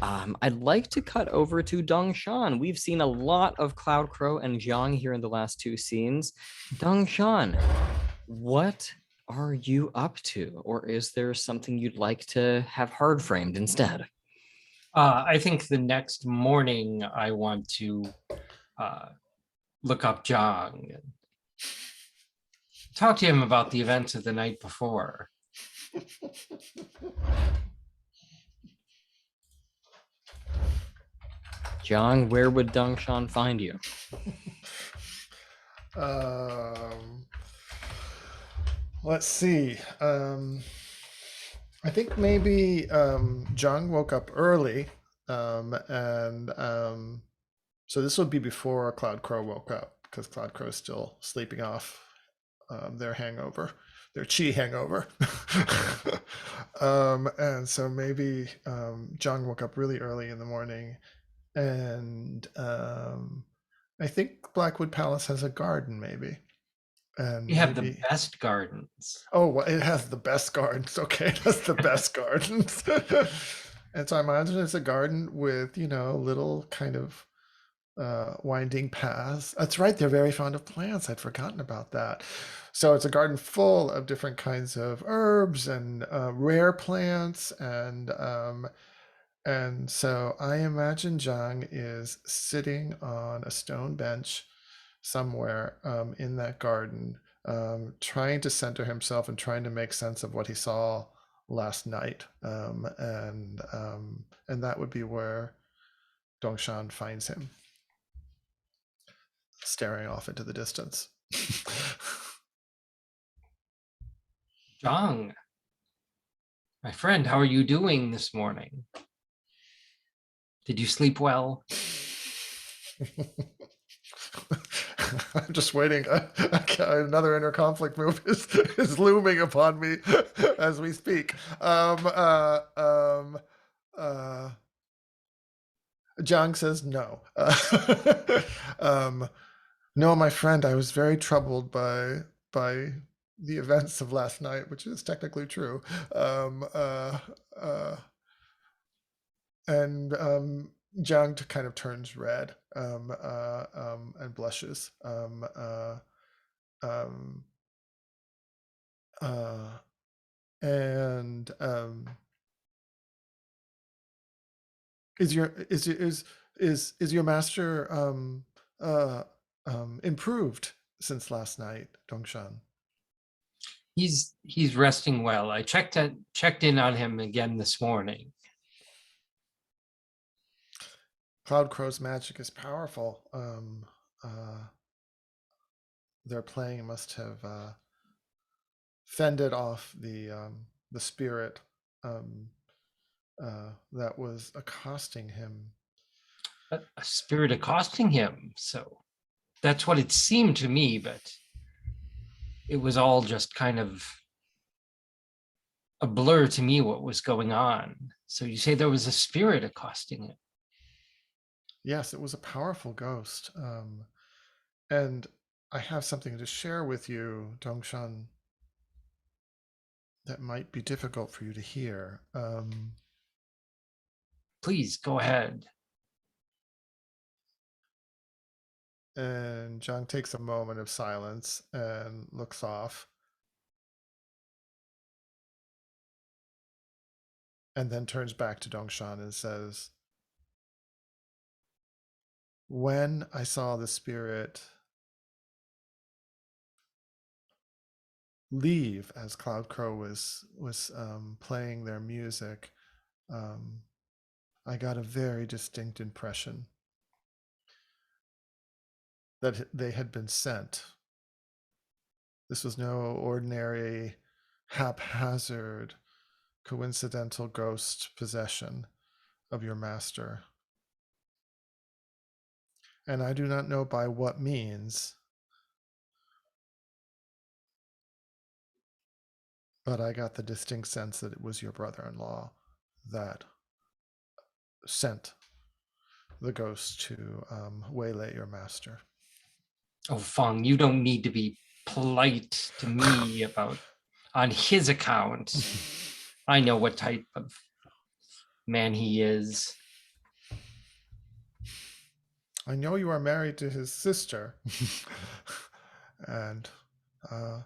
I'd like to cut over to Dongshan. We've seen a lot of Cloud Crow and Jiang here in the last 2 scenes. Dongshan, what are you up to? Or is there something you'd like to have hard framed instead? I think the next morning I want to look up Jiang and talk to him about the events of the night before. Jiang, where would Dongshan find you? Let's see. I think maybe Jiang woke up early, and so this would be before Cloud Crow woke up, because Cloud Crow is still sleeping off their hangover, their chi hangover. And so maybe Jiang woke up really early in the morning, and I think Blackwood Palace has a garden, maybe. And We have the best gardens. Oh, well, it has the best gardens. Okay, it has the best gardens. And so I imagine it's a garden with, little kind of winding paths. That's right, they're very fond of plants. I'd forgotten about that. So it's a garden full of different kinds of herbs and rare plants. And so I imagine Jiang is sitting on a stone bench somewhere in that garden, trying to center himself and trying to make sense of what he saw last night. And that would be where Dongshan finds him, staring off into the distance. Jiang, my friend, how are you doing this morning? Did you sleep well? I'm just waiting. Another inner conflict move is looming upon me as we speak. Jiang says no. No, my friend, I was very troubled by the events of last night, which is technically true. And Jiang kind of turns red and blushes. And is your master improved since last night, Dongshan? He's resting well. I checked in on him again this morning. Cloud Crow's magic is powerful. Their playing must have fended off the spirit that was accosting him. A spirit accosting him. So that's what it seemed to me, but it was all just kind of a blur to me what was going on. So you say there was a spirit accosting him? Yes, it was a powerful ghost. And I have something to share with you, Dongshan, that might be difficult for you to hear. Please go ahead. And Jiang takes a moment of silence and looks off. And then turns back to Dongshan and says, when I saw the spirit leave as Cloud Crow was playing their music, I got a very distinct impression that they had been sent. This was no ordinary, haphazard, coincidental ghost possession of your master. And I do not know by what means, but I got the distinct sense that it was your brother-in-law that sent the ghost to waylay your master. Oh, Feng, you don't need to be polite to me about on his account. I know what type of man he is. I know you are married to his sister, and I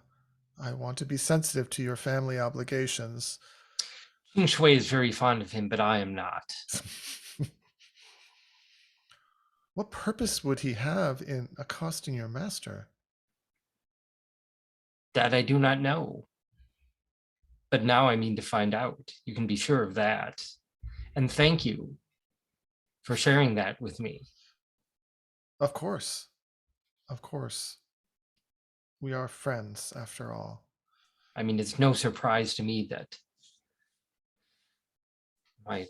want to be sensitive to your family obligations. Qing Shui is very fond of him, but I am not. What purpose would he have in accosting your master? That I do not know. But now I mean to find out. You can be sure of that. And thank you for sharing that with me. Of course. Of course. We are friends, after all. I mean, it's no surprise to me that my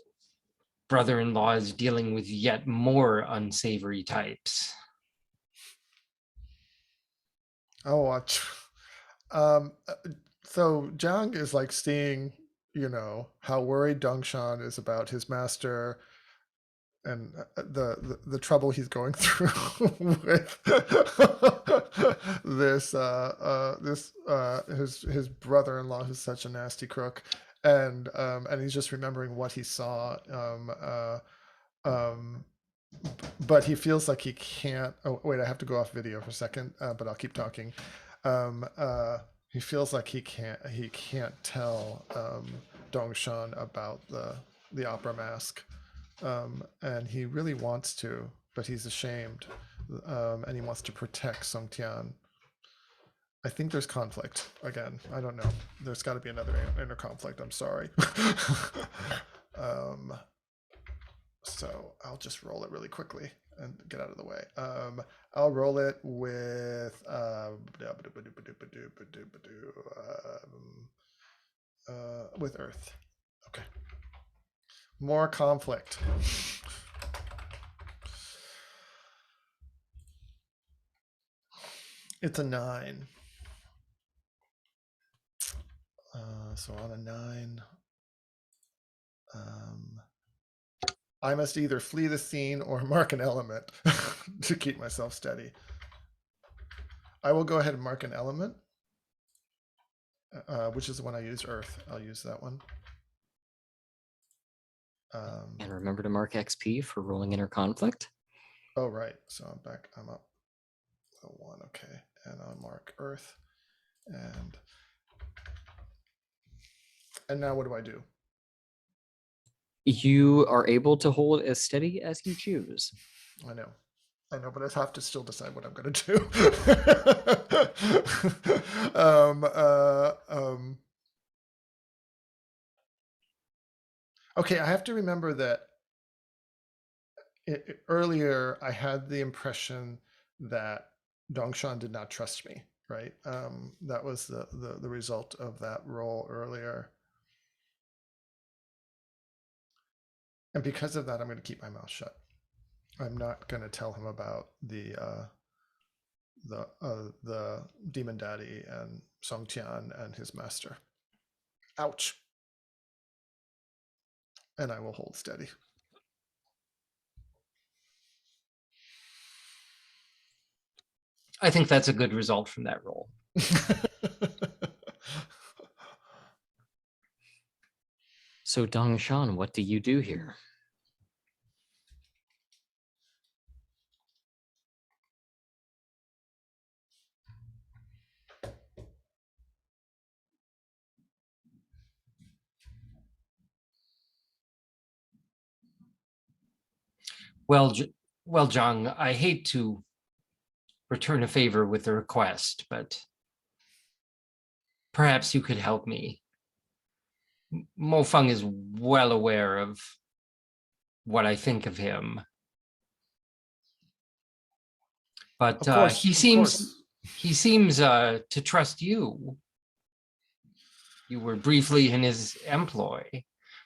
brother-in-law is dealing with yet more unsavory types. Oh, so Jiang is like seeing, how worried Dongshan is about his master and the trouble he's going through with his brother-in-law who's such a nasty crook, and he's just remembering what he saw, but he feels like he can't. Oh wait, I have to go off video for a second, but I'll keep talking. He feels like he can't tell Dongshan about the opera mask. And he really wants to, but he's ashamed, and he wants to protect Song Tian. I think there's conflict again. I don't know. There's got to be another inner conflict. I'm sorry. So I'll just roll it really quickly and get out of the way. I'll roll it with Earth. Okay. More conflict. It's a 9. So on a 9, I must either flee the scene or mark an element to keep myself steady. I will go ahead and mark an element, which is the one I use, Earth. I'll use that one. And remember to mark XP for rolling inner conflict. Oh, right. So I'm back. I'm up. So 1, okay. And I'll mark Earth. And now what do I do? You are able to hold as steady as you choose. I know, but I have to still decide what I'm going to do. Okay, I have to remember that earlier I had the impression that Dongshan did not trust me, right? That was the result of that roll earlier. And because of that, I'm going to keep my mouth shut. I'm not going to tell him about the demon daddy and Song Tian and his master. Ouch. And I will hold steady. I think that's a good result from that roll. So Dongshan, what do you do here? Well, Zhang, I hate to return a favor with a request, but perhaps you could help me. Mo Feng is well aware of what I think of him, but he seems to trust you. You were briefly in his employ.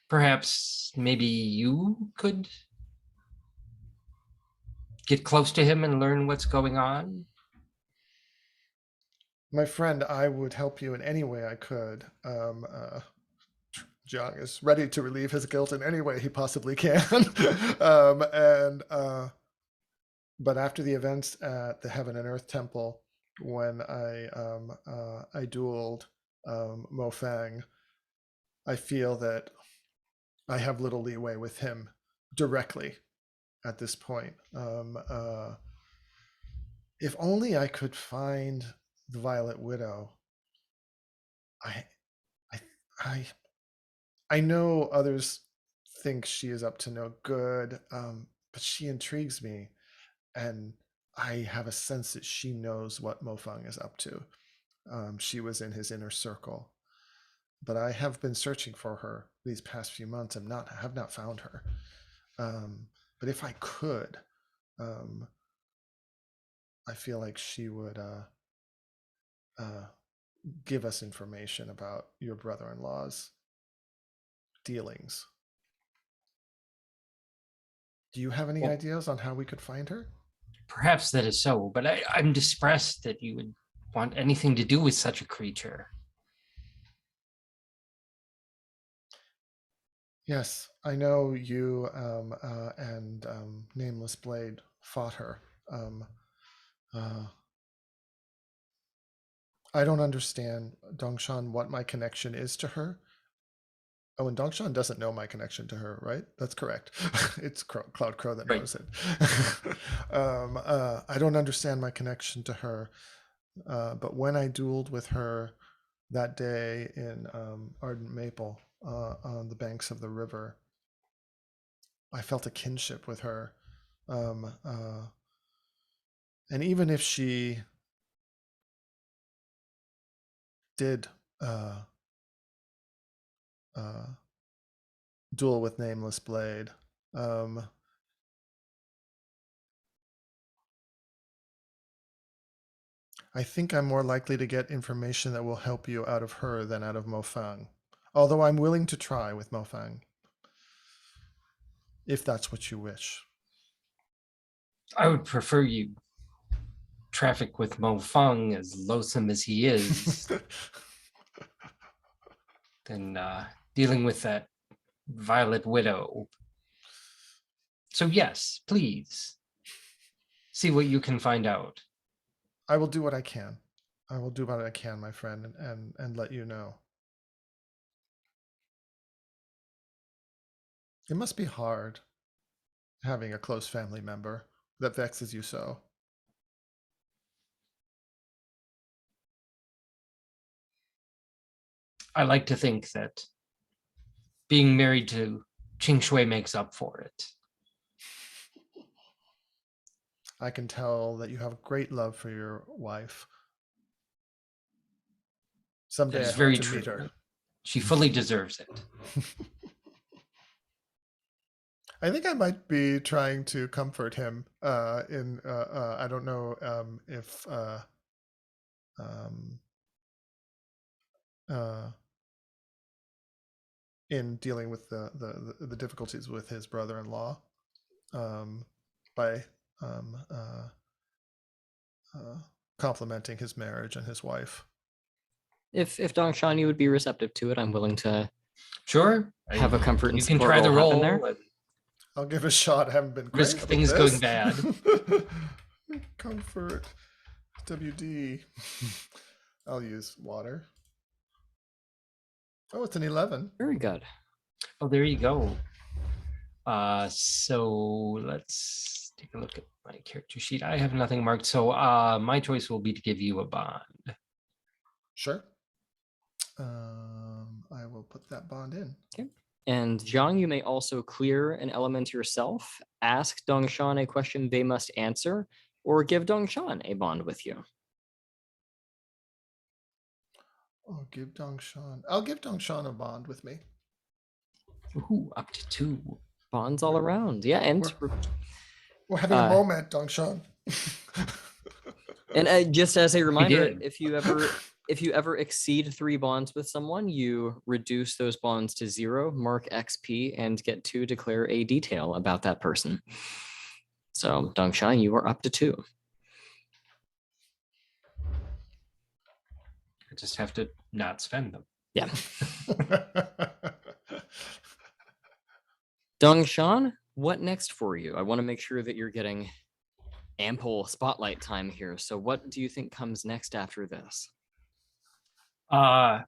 Perhaps maybe you could get close to him and learn what's going on? My friend, I would help you in any way I could. Jiang is ready to relieve his guilt in any way he possibly can. But after the events at the Heaven and Earth Temple, when I dueled Mo Fang, I feel that I have little leeway with him directly at this point. If only I could find the Violet Widow. I know others think she is up to no good, but she intrigues me, and I have a sense that she knows what Mo Fang is up to. She was in his inner circle, but I have been searching for her these past few months and have not found her. But if I could, I feel like she would give us information about your brother-in-law's dealings. Do you have any ideas on how we could find her? Perhaps that is so, but I'm distressed that you would want anything to do with such a creature. Yes, I know you and Nameless Blade fought her. I don't understand, Dongshan, what my connection is to her. Oh, and Dongshan doesn't know my connection to her, right? That's correct. It's Cloud Crow that knows it. I don't understand my connection to her, but when I dueled with her that day in Ardent Maple on the banks of the river, I felt a kinship with her. And even if she did duel with Nameless Blade, I think I'm more likely to get information that will help you out of her than out of Mo Fang. Although I'm willing to try with Mo Fang, if that's what you wish. I would prefer you traffic with Mo Feng, as loathsome as he is, than dealing with that Violet Widow. So yes, please, see what you can find out. I will do what I can. I will do what I can, my friend, and let you know. It must be hard having a close family member that vexes you so. I like to think that being married to Qing Shui makes up for it. I can tell that you have great love for your wife. Someday That I is hope very to true. meet her. She fully deserves it. I think I might be trying to comfort him I don't know if in dealing with the difficulties with his brother-in-law by complimenting his marriage and his wife. If Dongshan, you would be receptive to it, I'm willing to Sure. have a comfort and You can support try the role happen role. there. And I'll give it a shot. I haven't been great risk with things this. going bad. Comfort. WD. I'll use water. Oh, it's an 11. Very good. Oh, there you go. So let's take a look at my character sheet. I have nothing marked. So my choice will be to give you a bond. Sure. I will put that bond in. Okay. And Jiang, you may also clear an element yourself, ask Dongshan a question they must answer, or give Dongshan a bond with you. I'll give Dongshan a bond with me. Ooh, up to 2. Bonds all around. Yeah, and We're having a moment, Dongshan. and just as a reminder, did. if you ever exceed 3 bonds with someone, you reduce those bonds to 0, mark XP, and get to declare a detail about that person. So, Dongshan, you are up to 2. I just have to not spend them. Yeah. Dongshan, what next for you? I want to make sure that you're getting ample spotlight time here. So what do you think comes next after this? I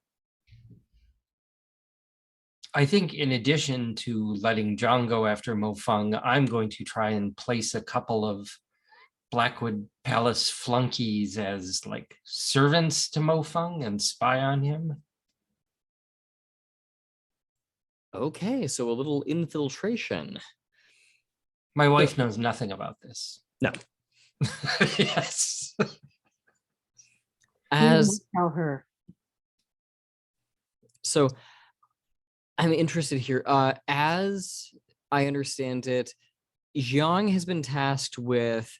think in addition to letting Zhang go after Mo Feng, I'm going to try and place a couple of Blackwood Palace flunkies as like servants to Mo Feng and spy on him. Okay, so a little infiltration. My wife knows nothing about this. No. Yes. As tell her. So I'm interested here. As I understand it, Jiang has been tasked with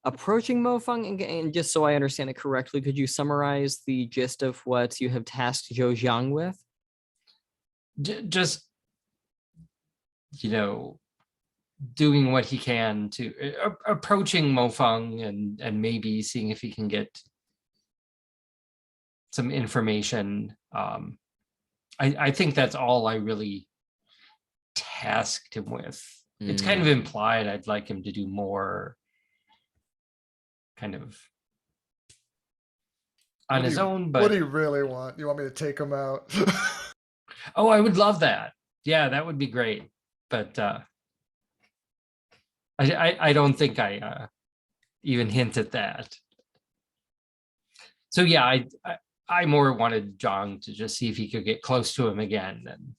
approaching Mo Feng, and just so I understand it correctly, could you summarize the gist of what you have tasked Zhou Jiang with? Just, doing what he can to approaching Mo Feng and maybe seeing if he can get some information. I think that's all I really tasked him with. It's kind of implied I'd like him to do more kind of on his own. But what do you really want? You want me to take him out? Oh, I would love that. Yeah, that would be great. But I don't think I even hint at that. So yeah, I more wanted Zhang to just see if he could get close to him again and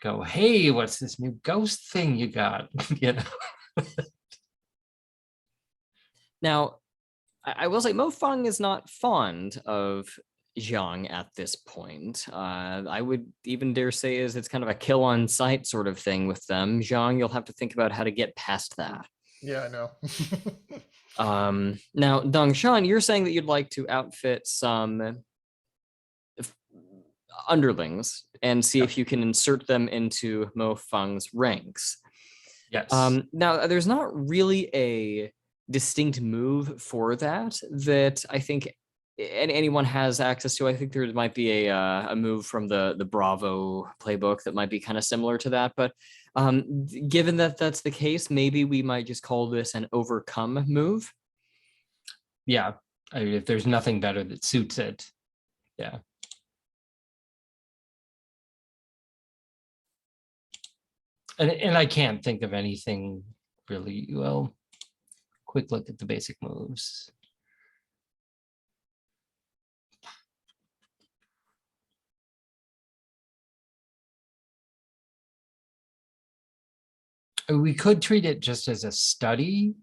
go, hey, what's this new ghost thing you got? Now, I will say Mo Feng is not fond of Jiang at this point. I would even dare say it's kind of a kill on sight sort of thing with them. Jiang, you'll have to think about how to get past that. Yeah, I know. Now, Dongshan, you're saying that you'd like to outfit some underlings and see if you can insert them into Mo Feng's ranks. Yes. Now, there's not really a distinct move for that I think anyone has access to. I think there might be a move from the Bravo playbook that might be kind of similar to that. But given that that's the case, maybe we might just call this an overcome move. Yeah, I mean, if there's nothing better that suits it. Yeah. And I can't think of anything really. Well, quick look at the basic moves. We could treat it just as a study.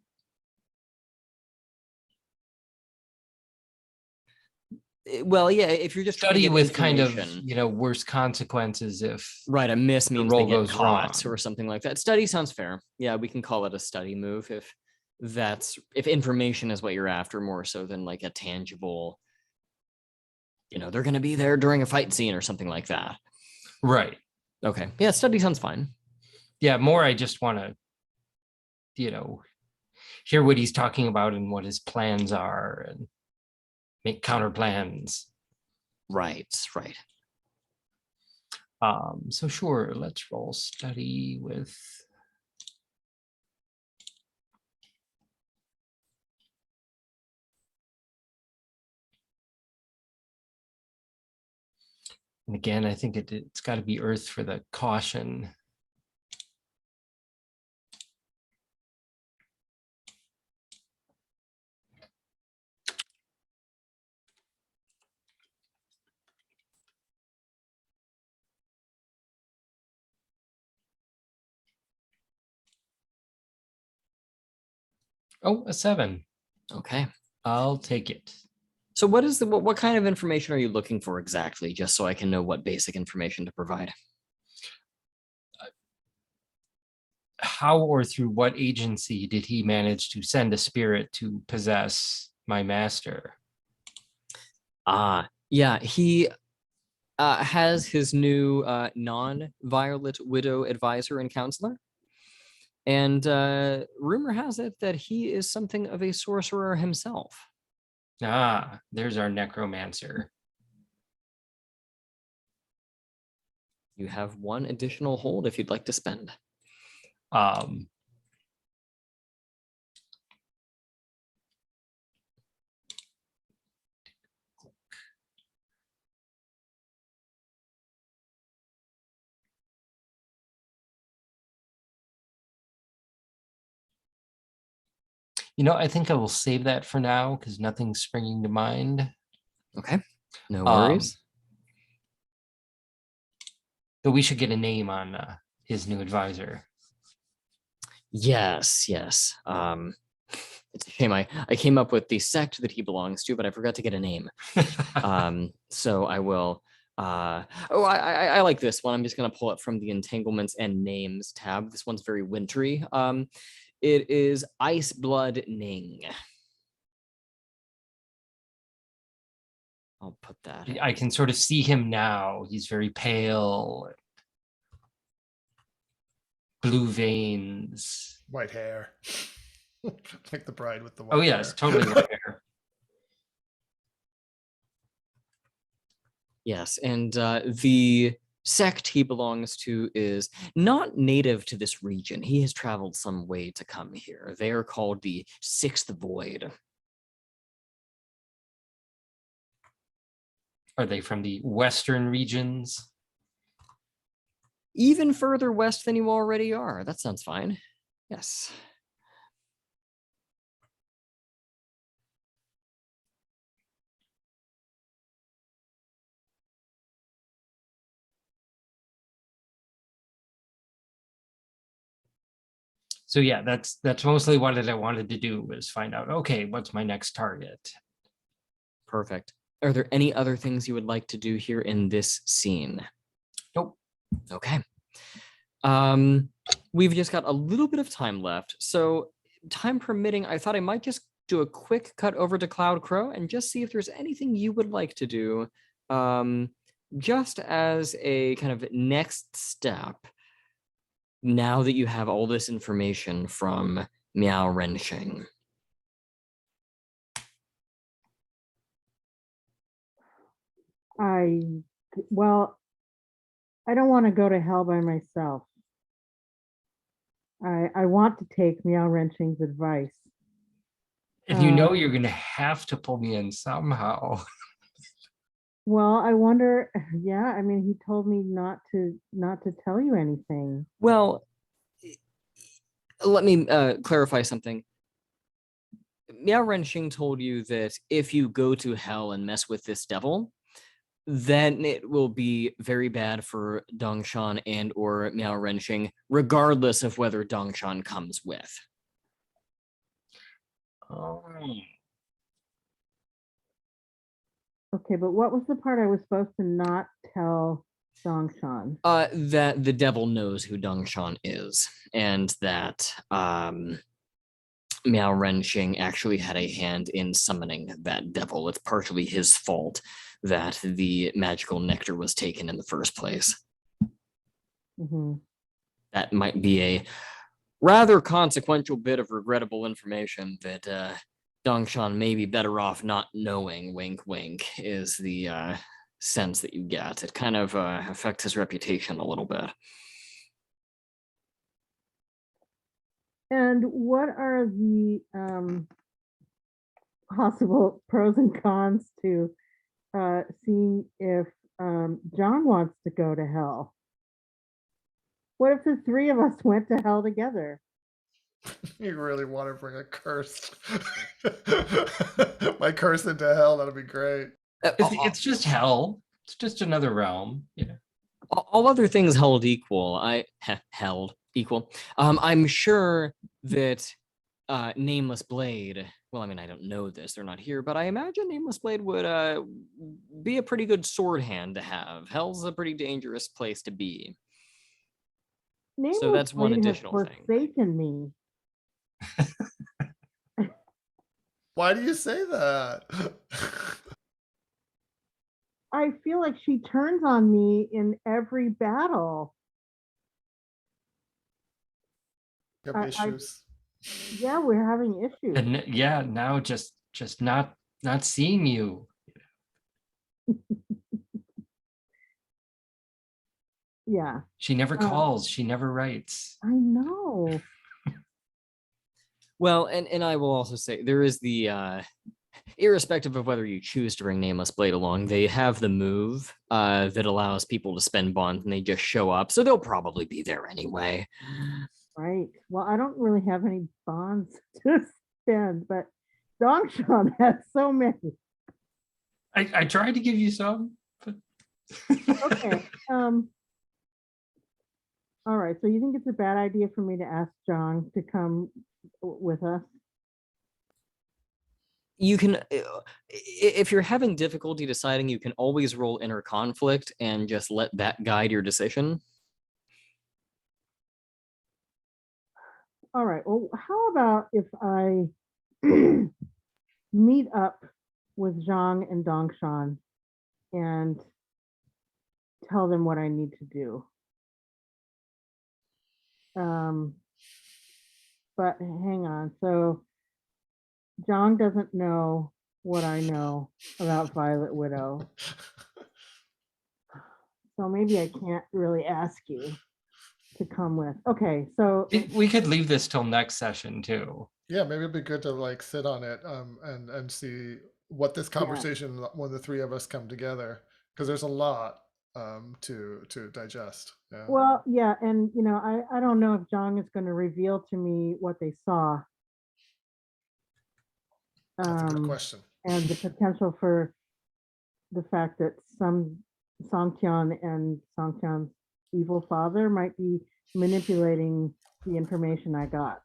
Well, yeah, if you're just trying to Study get with kind of, information. worse consequences if Right, a miss the means roll they get goes caught wrong. or something like that. Study sounds fair. Yeah, we can call it a study move if information is what you're after more so than like a tangible, they're going to be there during a fight scene or something like that. Right. Okay. Yeah, study sounds fine. Yeah, more I just want to, hear what he's talking about and what his plans are and make counter plans. Right. So sure, let's roll study with. And again, I think it's got to be Earth for the caution. Oh, a 7. Okay. I'll take it. So what kind of information are you looking for exactly, just so I can know what basic information to provide? How or through what agency did he manage to send a spirit to possess my master? Yeah, he has his new non-violet widow advisor and counselor. And rumor has it that he is something of a sorcerer himself. There's our necromancer. You have one additional hold if you'd like to spend. I think I will save that for now because nothing's springing to mind. Okay, no worries. But we should get a name on his new advisor. Yes. It's a shame I came up with the sect that he belongs to, but I forgot to get a name. So I will. I like this one. I'm just going to pull it from the entanglements and names tab. This one's very wintry. It is Ice Blood Ning. I'll put that. I can sort of see him now. He's very pale. Blue veins. White hair. Like the bride with the white hair. Oh, yes, totally white hair. Yes, and the sect he belongs to is not native to this region. He has traveled some way to come here. They are called the Sixth Void. Are they from the western regions? Even further west than you already are. That sounds fine. Yes. So yeah, that's mostly what I wanted to do was find out, okay, what's my next target? Perfect. Are there any other things you would like to do here in this scene? Nope. Okay. We've just got a little bit of time left. So time permitting, I thought I might just do a quick cut over to Cloud Crow and just see if there's anything you would like to do just as a kind of next step now that you have all this information from Miao Rensheng. I don't want to go to hell by myself. I want to take Miao Rensheng's advice. And you're going to have to pull me in somehow. Well, I wonder. Yeah, I mean, he told me not to tell you anything. Well, let me clarify something. Miao Renxing told you that if you go to hell and mess with this devil, then it will be very bad for Dongshan and or Miao Renxing, regardless of whether Dongshan comes with. Oh. Okay, but what was the part I was supposed to not tell Dongshan? That the devil knows who Dongshan is, and that Miao Renxing actually had a hand in summoning that devil. It's partially his fault that the magical nectar was taken in the first place. Mm-hmm. That might be a rather consequential bit of regrettable information that Dongshan may be better off not knowing, wink, wink, is the sense that you get. It kind of affects his reputation a little bit. And what are the possible pros and cons to seeing if John wants to go to hell? What if the three of us went to hell together? You really want to bring a curse, my curse into hell? That'd be great. It's just hell. It's just another realm. Yeah. All other things held equal, held equal. I'm sure that Nameless Blade. Well, I mean, I don't know this; they're not here, but I imagine Nameless Blade would be a pretty good sword hand to have. Hell's a pretty dangerous place to be. So that's one additional thing. Forsaken me. Why do you say that? I feel like she turns on me in every battle. You have issues. Yeah, we're having issues. And yeah, now just not seeing you. Yeah. She never calls. She never writes. I know. Well, and I will also say there is the irrespective of whether you choose to bring Nameless Blade along, they have the move that allows people to spend bonds and they just show up. So they'll probably be there anyway. Right. Well, I don't really have any bonds to spend, but Dongshan has so many. I tried to give you some. But... Okay. All right. So you think it's a bad idea for me to ask Zhang to come with us? You can, if you're having difficulty deciding, you can always roll inner conflict and just let that guide your decision. All right. Well, how about if I meet up with Zhang and Dongshan and tell them what I need to do? But hang on. So Zhang doesn't know what I know about Violet Widow. So maybe I can't really ask you to come with. Okay, so we could leave this till next session too. Yeah, maybe it'd be good to like sit on it and see what this conversation when the three of us come together, because there's a lot to digest. Yeah. Well, yeah, and you know, I don't know if Zhang is going to reveal to me what they saw. That's a good question. And the potential for the fact that some Songtian and Songtian's evil father might be manipulating the information I got.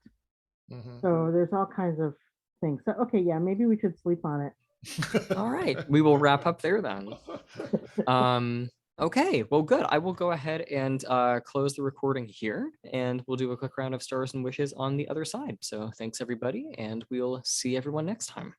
Mm-hmm. So there's all kinds of things. So, okay, yeah, maybe we should sleep on it. All right, we will wrap up there then. Okay, well, good. I will go ahead and close the recording here, and we'll do a quick round of stars and wishes on the other side. So thanks, everybody, and we'll see everyone next time.